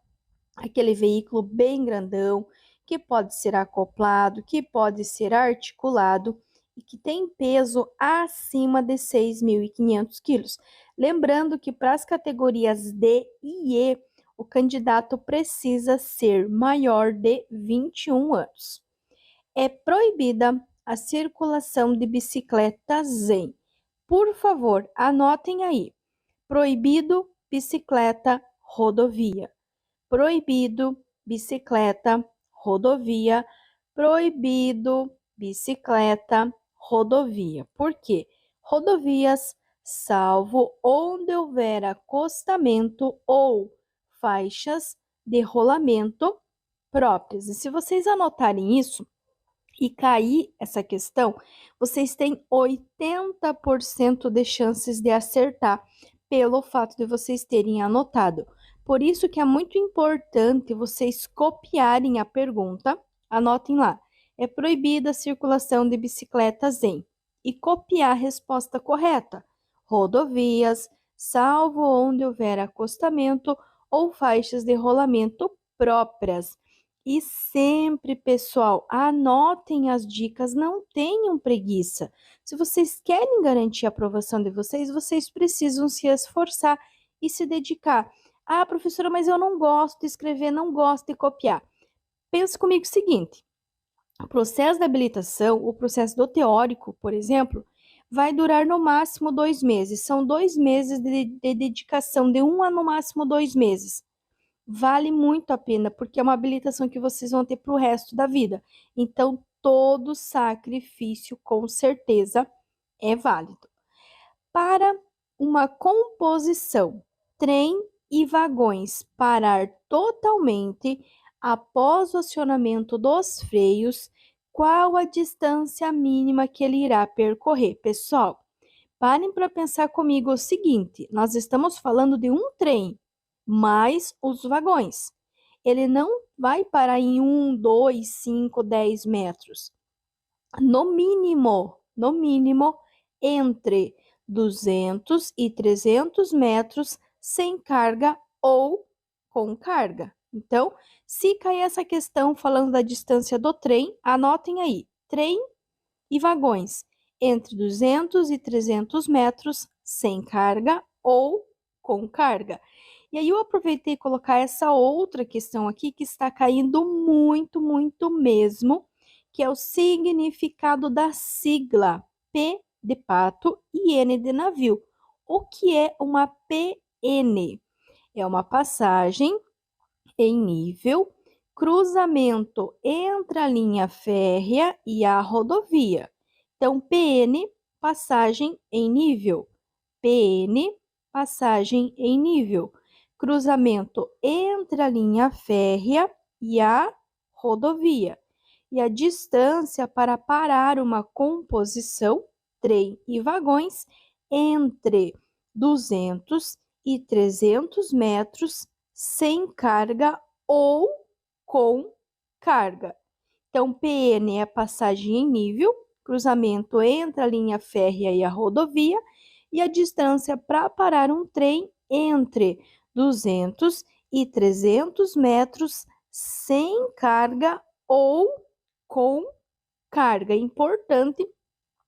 aquele veículo bem grandão, que pode ser acoplado, que pode ser articulado e que tem peso acima de 6.500 quilos. Lembrando que para as categorias D e E, o candidato precisa ser maior de 21 anos. É proibida a circulação de bicicletas em, por favor, anotem aí, proibido bicicleta rodovia, proibido bicicleta rodovia, proibido bicicleta rodovia. Por quê? Rodovias, salvo onde houver acostamento ou faixas de rolamento próprias. E se vocês anotarem isso e cair essa questão, vocês têm 80% de chances de acertar pelo fato de vocês terem anotado. Por isso que é muito importante vocês copiarem a pergunta. Anotem lá. É proibida a circulação de bicicletas em, e copiar a resposta correta. Rodovias, salvo onde houver acostamento ou faixas de rolamento próprias. E sempre, pessoal, anotem as dicas, não tenham preguiça. Se vocês querem garantir a aprovação de vocês, vocês precisam se esforçar e se dedicar. Ah, professora, mas eu não gosto de escrever, não gosto de copiar. Pensa comigo o seguinte: o processo da habilitação, o processo do teórico, por exemplo, vai durar no máximo 2 meses. São 2 meses de dedicação, de 1 a no máximo 2 meses. Vale muito a pena, porque é uma habilitação que vocês vão ter para o resto da vida. Então, todo sacrifício, com certeza, é válido. Para uma composição, trem e vagões parar totalmente após o acionamento dos freios, qual a distância mínima que ele irá percorrer? Pessoal, parem para pensar comigo o seguinte: nós estamos falando de um trem mais os vagões. Ele não vai parar em 1, 2, 5, 10 metros. No mínimo, entre 200 e 300 metros sem carga ou com carga. Então, se cair essa questão falando da distância do trem, anotem aí: trem e vagões entre 200 e 300 metros sem carga ou com carga. E aí eu aproveitei e colocar essa outra questão aqui que está caindo muito mesmo, que é o significado da sigla P de pato e N de navio. O que é uma PN? É uma passagem em nível, cruzamento entre a linha férrea e a rodovia. Então, PN, passagem em nível. PN, passagem em nível. Cruzamento entre a linha férrea e a rodovia. E a distância para parar uma composição, trem e vagões, entre 200 e 300 metros sem carga ou com carga. Então, PN é a passagem em nível, cruzamento entre a linha férrea e a rodovia, e a distância para parar um trem entre 200 e 300 metros sem carga ou com carga. É importante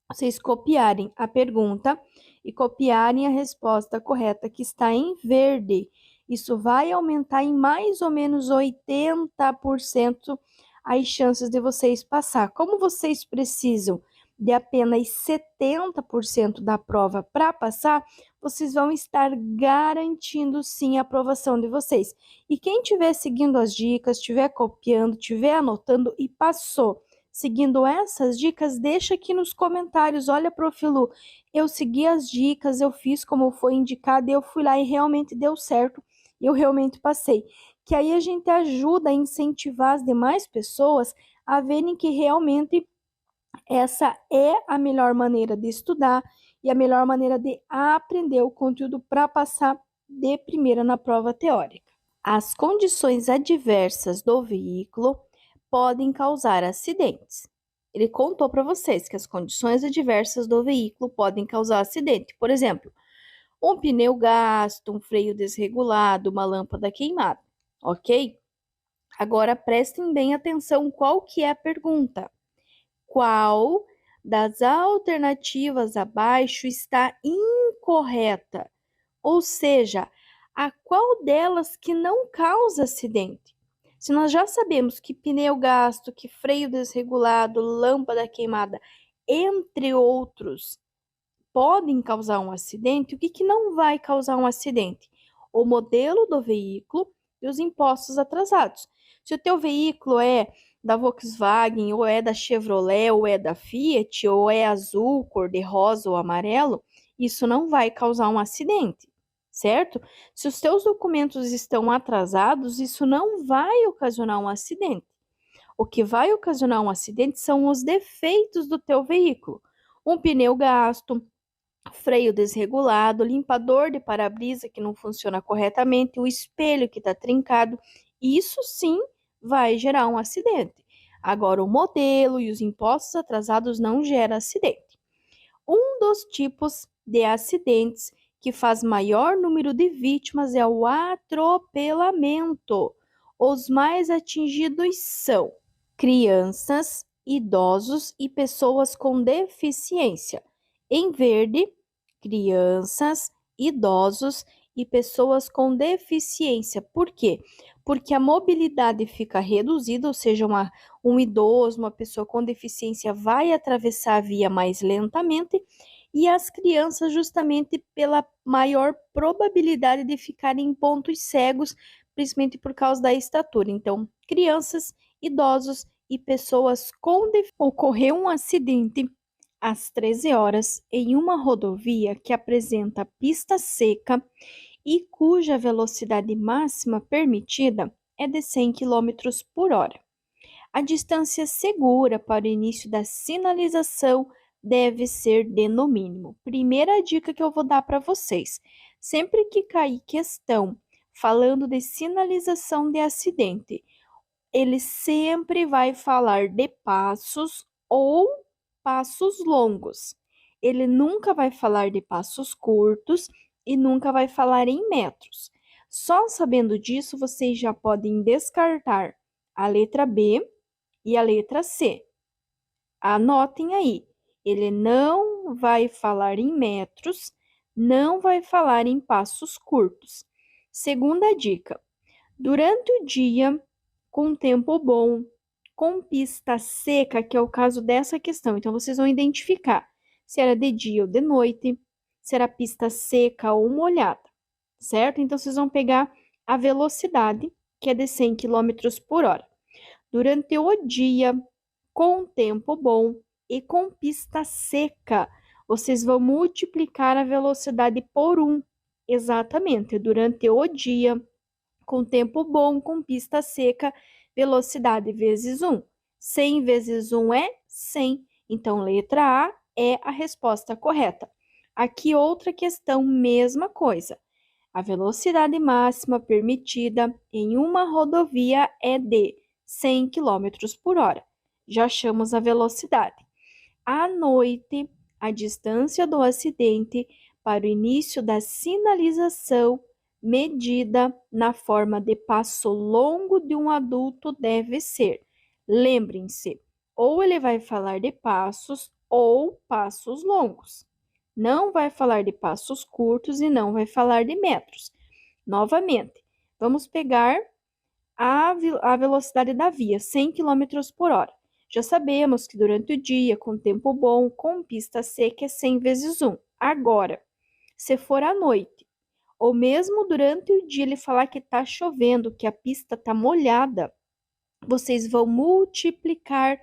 vocês copiarem a pergunta e copiarem a resposta correta, que está em verde. Isso vai aumentar em mais ou menos 80% as chances de vocês passar. Como vocês precisam de apenas 70% da prova para passar, vocês vão estar garantindo sim a aprovação de vocês. E quem estiver seguindo as dicas, estiver copiando, estiver anotando e passou seguindo essas dicas, deixa aqui nos comentários: olha, Prof. Lu, eu segui as dicas, eu fiz como foi indicado, eu fui lá e realmente deu certo, eu realmente passei. que aí a gente ajuda a incentivar as demais pessoas a verem que realmente essa é a melhor maneira de estudar e a melhor maneira de aprender o conteúdo para passar de primeira na prova teórica. As condições adversas do veículo podem causar acidentes. Ele contou para vocês que as condições adversas do veículo podem causar acidente. Por exemplo, um pneu gasto, um freio desregulado, uma lâmpada queimada, ok? Agora prestem bem atenção qual que é a pergunta. Qual das alternativas abaixo está incorreta? Ou seja, a qual delas que não causa acidente? Se nós já sabemos que pneu gasto, que freio desregulado, lâmpada queimada, entre outros, podem causar um acidente, o que não vai causar um acidente? O modelo do veículo e os impostos atrasados. Se o teu veículo é da Volkswagen, ou é da Chevrolet, ou é da Fiat, ou é azul, cor de rosa ou amarelo, isso não vai causar um acidente, certo? Se os teus documentos estão atrasados, isso não vai ocasionar um acidente. O que vai ocasionar um acidente são os defeitos do teu veículo. Um pneu gasto, freio desregulado, limpador de para-brisa que não funciona corretamente, o espelho que está trincado, isso sim vai gerar um acidente. Agora, o modelo e os impostos atrasados não geram acidente. Um dos tipos de acidentes que faz maior número de vítimas é o atropelamento. Os mais atingidos são crianças, idosos e pessoas com deficiência. Em verde, crianças, idosos e pessoas com deficiência. Por quê? Porque a mobilidade fica reduzida, ou seja, um idoso, uma pessoa com deficiência vai atravessar a via mais lentamente, e as crianças justamente pela maior probabilidade de ficarem em pontos cegos, principalmente por causa da estatura. Então, crianças, idosos e pessoas com deficiência. Ocorreu um acidente às 13 horas em uma rodovia que apresenta pista seca e cuja velocidade máxima permitida é de 100 km por hora. A distância segura para o início da sinalização deve ser de no mínimo. Primeira dica que eu vou dar para vocês: sempre que cair questão falando de sinalização de acidente, ele sempre vai falar de passos ou passos longos. Ele nunca vai falar de passos curtos e nunca vai falar em metros. Só sabendo disso, vocês já podem descartar a letra B e a letra C. Anotem aí. Ele não vai falar em metros, não vai falar em passos curtos. Segunda dica: durante o dia, com tempo bom, com pista seca, que é o caso dessa questão. Então, vocês vão identificar se era de dia ou de noite, se era pista seca ou molhada, certo? Então, vocês vão pegar a velocidade, que é de 100 km por hora. Durante o dia, com tempo bom e com pista seca, vocês vão multiplicar a velocidade por 1. Exatamente, durante o dia, com tempo bom, com pista seca, velocidade vezes 1. 100 vezes 1 é 100. Então, letra A é a resposta correta. Aqui, outra questão, mesma coisa. A velocidade máxima permitida em uma rodovia é de 100 km por hora. Já achamos a velocidade. À noite, a distância do acidente para o início da sinalização medida na forma de passo longo de um adulto deve ser. Lembrem-se, ou ele vai falar de passos ou passos longos. Não vai falar de passos curtos e não vai falar de metros. Novamente, vamos pegar a velocidade da via, 100 km por hora. Já sabemos que durante o dia, com tempo bom, com pista seca, é 100 vezes 1. Agora, se for à noite, ou mesmo durante o dia ele falar que está chovendo, que a pista está molhada, vocês vão multiplicar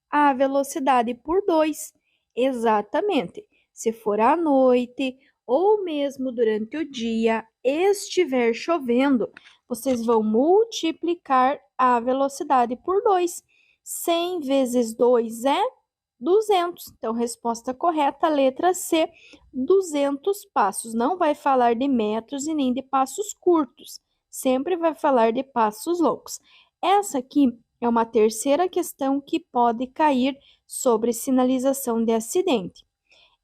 a velocidade por 2. Exatamente. Se for à noite ou mesmo durante o dia estiver chovendo, Vocês vão multiplicar a velocidade por 2. 100 vezes 2 é 200. Então, resposta correta, letra C, 200 passos. Não vai falar de metros e nem de passos curtos. Sempre vai falar de passos longos. Essa aqui é uma terceira questão que pode cair sobre sinalização de acidente.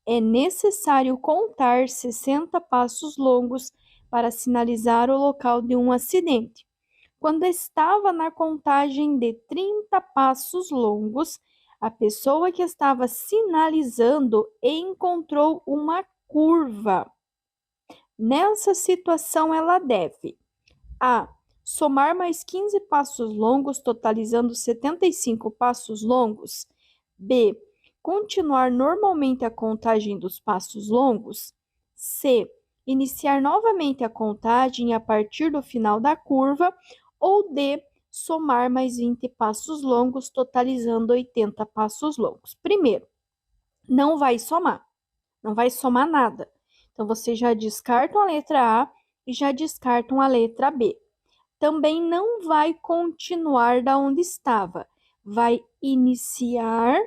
É necessário contar 60 passos longos para sinalizar o local de um acidente. Quando estava na contagem de 30 passos longos, a pessoa que estava sinalizando encontrou uma curva. Nessa situação, ela deve: A. Somar mais 15 passos longos, totalizando 75 passos longos. B. Continuar normalmente a contagem dos passos longos. C. Iniciar novamente a contagem a partir do final da curva. Ou D. Somar mais 20 passos longos, totalizando 80 passos longos. Primeiro, não vai somar nada. Então, vocês já descartam a letra A e já descartam a letra B. Também não vai continuar da onde estava, vai iniciar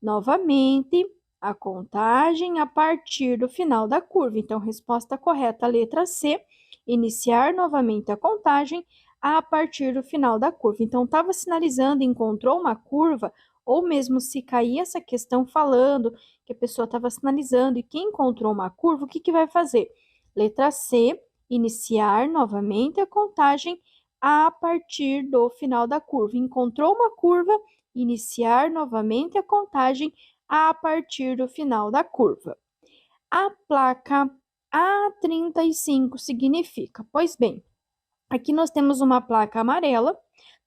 novamente a contagem a partir do final da curva. Então, resposta correta, letra C, iniciar novamente a contagem a partir do final da curva. Então, estava sinalizando, encontrou uma curva, ou mesmo se cair essa questão falando que a pessoa estava sinalizando e que encontrou uma curva, o que, que vai fazer? Letra C, iniciar novamente a contagem a partir do final da curva. Encontrou uma curva, iniciar novamente a contagem a partir do final da curva. A placa A35 significa? Pois bem, aqui nós temos uma placa amarela.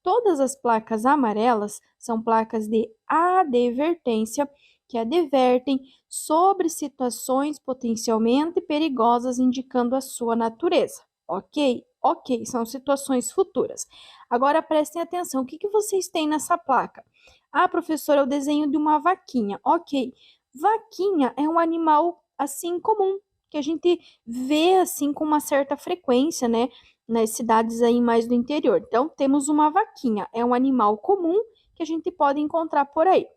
Todas as placas amarelas são placas de advertência, que advertem sobre situações potencialmente perigosas, indicando a sua natureza. Ok? Ok, são situações futuras. Agora prestem atenção, o que vocês têm nessa placa? Ah, professora, é o desenho de uma vaquinha. Ok, vaquinha é um animal assim comum, que a gente vê assim com uma certa frequência, né? Nas cidades aí mais do interior. Então, temos uma vaquinha, é um animal comum que a gente pode encontrar por aí.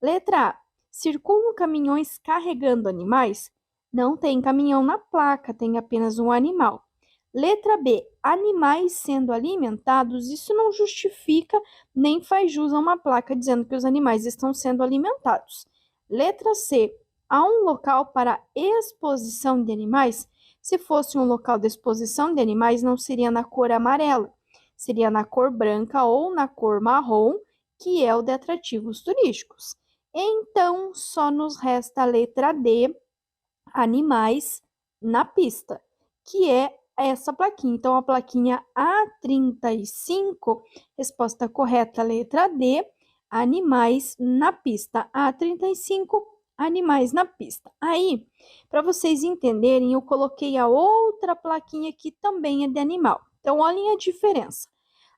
Letra A. Circulam caminhões carregando animais? Não tem caminhão na placa, tem apenas um animal. Letra B. Animais sendo alimentados? Isso não justifica nem faz jus a uma placa dizendo que os animais estão sendo alimentados. Letra C. Há um local para exposição de animais? Se fosse um local de exposição de animais, não seria na cor amarela, seria na cor branca ou na cor marrom, que é o de atrativos turísticos. Então, só nos resta a letra D, animais na pista, que é essa plaquinha. Então, a plaquinha A35, resposta correta, letra D, animais na pista. A35, animais na pista. Aí, para vocês entenderem, eu coloquei a outra plaquinha que também é de animal. Então, olhem a diferença.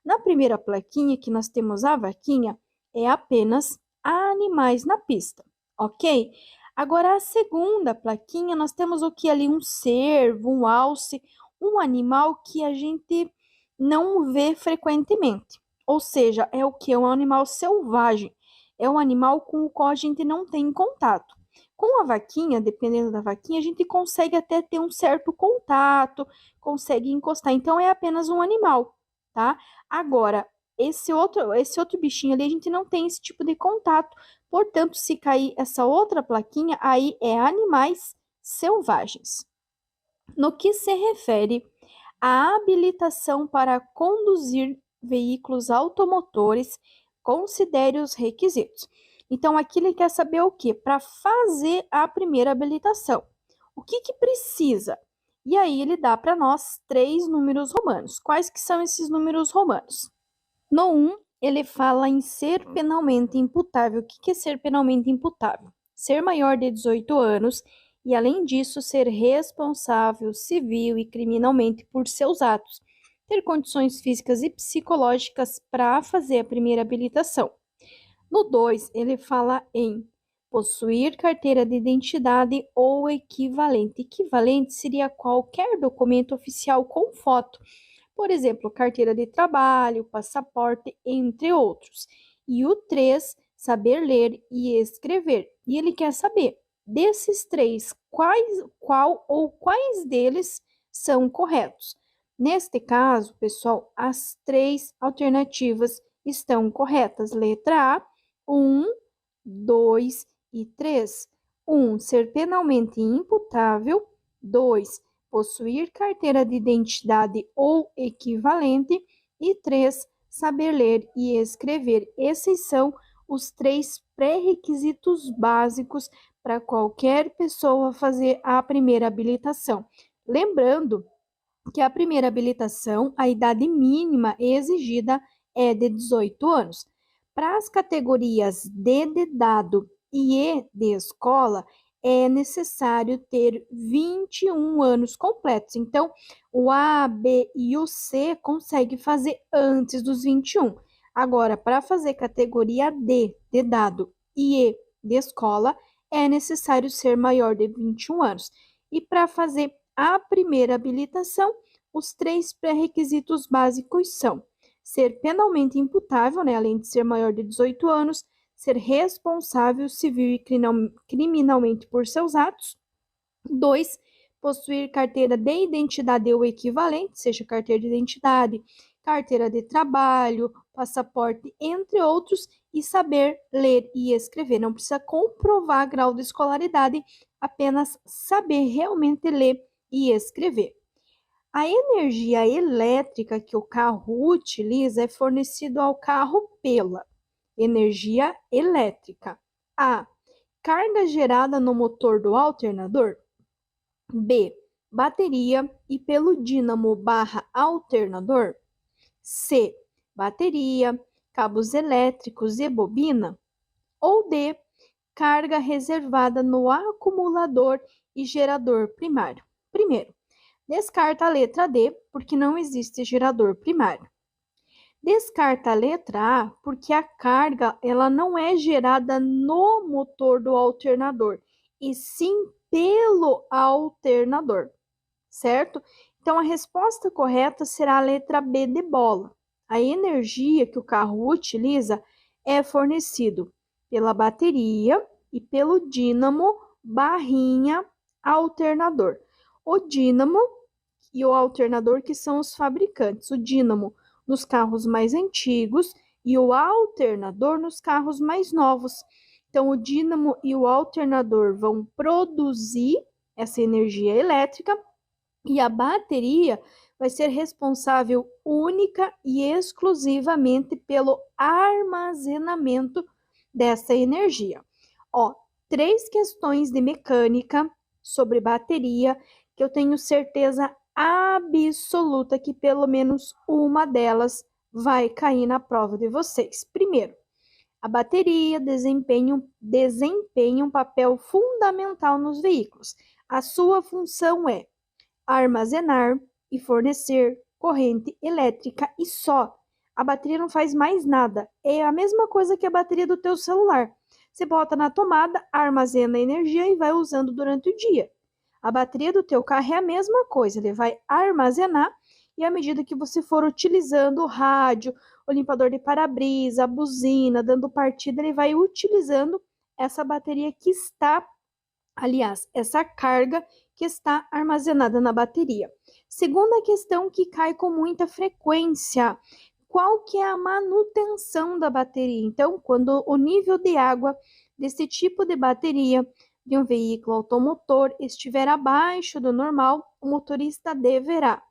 Na primeira plaquinha, que nós temos a vaquinha, é apenas animais na pista, ok? Agora, a segunda plaquinha, nós temos o que ali? Um cervo, um alce, um animal que a gente não vê frequentemente. Ou seja, é o que? É um animal selvagem. É um animal com o qual a gente não tem contato. Com a vaquinha, dependendo da vaquinha, a gente consegue até ter um certo contato, consegue encostar. Então, é apenas um animal, tá? Agora, esse outro bichinho ali, a gente não tem esse tipo de contato. Portanto, se cair essa outra plaquinha, aí é animais selvagens. No que se refere à habilitação para conduzir veículos automotores, considere os requisitos. Então, aqui ele quer saber o que? Para fazer a primeira habilitação. O que precisa? E aí ele dá para nós 3 números romanos. Quais que são esses números romanos? No 1, ele fala em ser penalmente imputável. O que é ser penalmente imputável? Ser maior de 18 anos e, além disso, ser responsável civil e criminalmente por seus atos. Ter condições físicas e psicológicas para fazer a primeira habilitação. No 2, ele fala em possuir carteira de identidade ou equivalente. Equivalente seria qualquer documento oficial com foto, Por exemplo, carteira de trabalho, passaporte, entre outros. E o 3, saber ler e escrever. E ele quer saber, desses três, qual ou quais deles são corretos. Neste caso, pessoal, as três alternativas estão corretas. Letra A, 1, 2 e 3. 1, ser penalmente imputável. 2, possuir carteira de identidade ou equivalente. E 3, saber ler e escrever. Esses são os três pré-requisitos básicos para qualquer pessoa fazer a primeira habilitação. Lembrando que a primeira habilitação, a idade mínima exigida é de 18 anos. Para as categorias D de dado e E de escola, é necessário ter 21 anos completos. Então, o A, B e o C consegue fazer antes dos 21. Agora, para fazer categoria D de dado e E de escola, é necessário ser maior de 21 anos. E para fazer a primeira habilitação, os três pré-requisitos básicos são ser penalmente imputável, né, além de ser maior de 18 anos, ser responsável civil e criminalmente por seus atos. 2, possuir carteira de identidade ou equivalente, seja carteira de identidade, carteira de trabalho, passaporte, entre outros, e saber ler e escrever. Não precisa comprovar grau de escolaridade, apenas saber realmente ler e escrever. A energia elétrica que o carro utiliza é fornecida ao carro pela energia elétrica. A. Carga gerada no motor do alternador. B. Bateria e pelo dínamo barra alternador. C. Bateria, cabos elétricos e bobina. Ou D. Carga reservada no acumulador e gerador primário. Primeiro, descarta a letra D, porque não existe gerador primário. Descarta a letra A, porque a carga ela não é gerada no motor do alternador, e sim pelo alternador, certo? Então, a resposta correta será a letra B de bola. A energia que o carro utiliza é fornecido pela bateria e pelo dínamo barrinha alternador. O dínamo e o alternador que são os fabricantes. O dínamo nos carros mais antigos e o alternador nos carros mais novos. Então, o dínamo e o alternador vão produzir essa energia elétrica e a bateria vai ser responsável única e exclusivamente pelo armazenamento dessa energia. Ó, 3 questões de mecânica sobre bateria que eu tenho certeza absoluta que pelo menos uma delas vai cair na prova de vocês. Primeiro, a bateria desempenha um papel fundamental nos veículos. A sua função é armazenar e fornecer corrente elétrica e só. A bateria não faz mais nada. É a mesma coisa que a bateria do teu celular. Você bota na tomada, armazena energia e vai usando durante o dia. A bateria do teu carro é a mesma coisa, ele vai armazenar e à medida que você for utilizando o rádio, o limpador de para-brisa, a buzina, dando partida, ele vai utilizando essa bateria que está, aliás, essa carga que está armazenada na bateria. Segunda questão que cai com muita frequência, qual que é a manutenção da bateria? Então, quando o nível de água desse tipo de bateria de um veículo automotor estiver abaixo do normal, o motorista deverá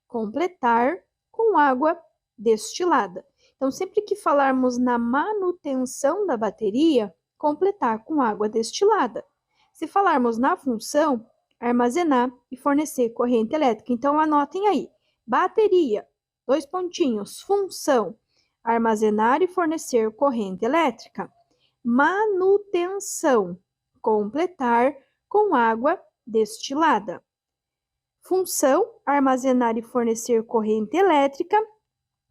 completar com água destilada. Então, sempre que falarmos na manutenção da bateria, completar com água destilada. Se falarmos na função, armazenar e fornecer corrente elétrica. Então, anotem aí. Bateria, 2 pontinhos, função, armazenar e fornecer corrente elétrica. Manutenção, completar com água destilada. Função, armazenar e fornecer corrente elétrica.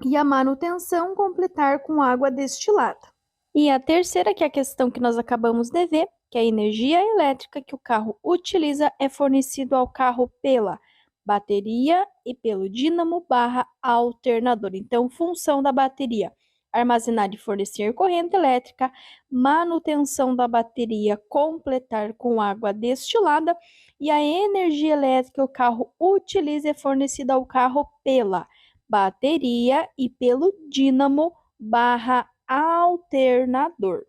E a manutenção, completar com água destilada. E a terceira, que é a questão que nós acabamos de ver, que a energia elétrica que o carro utiliza é fornecido ao carro pela bateria, e pelo dínamo barra alternador. Então, função da bateria: armazenar e fornecer corrente elétrica, manutenção da bateria, completar com água destilada, e a energia elétrica que o carro utiliza é fornecida ao carro pela bateria e pelo dínamo barra alternador.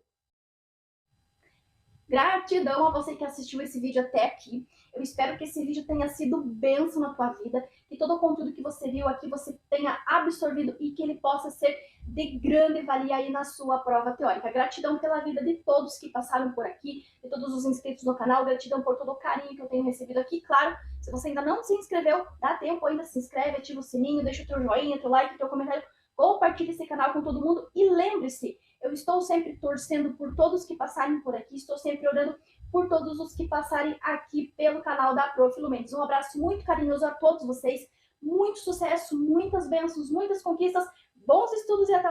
Gratidão a você que assistiu esse vídeo até aqui. Eu espero que esse vídeo tenha sido bênção na tua vida, que todo o conteúdo que você viu aqui você tenha absorvido e que ele possa ser de grande valia aí na sua prova teórica. Gratidão pela vida de todos que passaram por aqui, de todos os inscritos no canal, gratidão por todo o carinho que eu tenho recebido aqui. Claro, se você ainda não se inscreveu, dá tempo ainda, se inscreve, ativa o sininho, deixa o teu joinha, teu like, teu comentário, compartilhe esse canal com todo mundo e lembre-se, eu estou sempre torcendo por todos que passarem por aqui, estou sempre orando por todos os que passarem aqui pelo canal da Prof. Lu Mendes. Um abraço muito carinhoso a todos vocês, muito sucesso, muitas bênçãos, muitas conquistas, bons estudos e até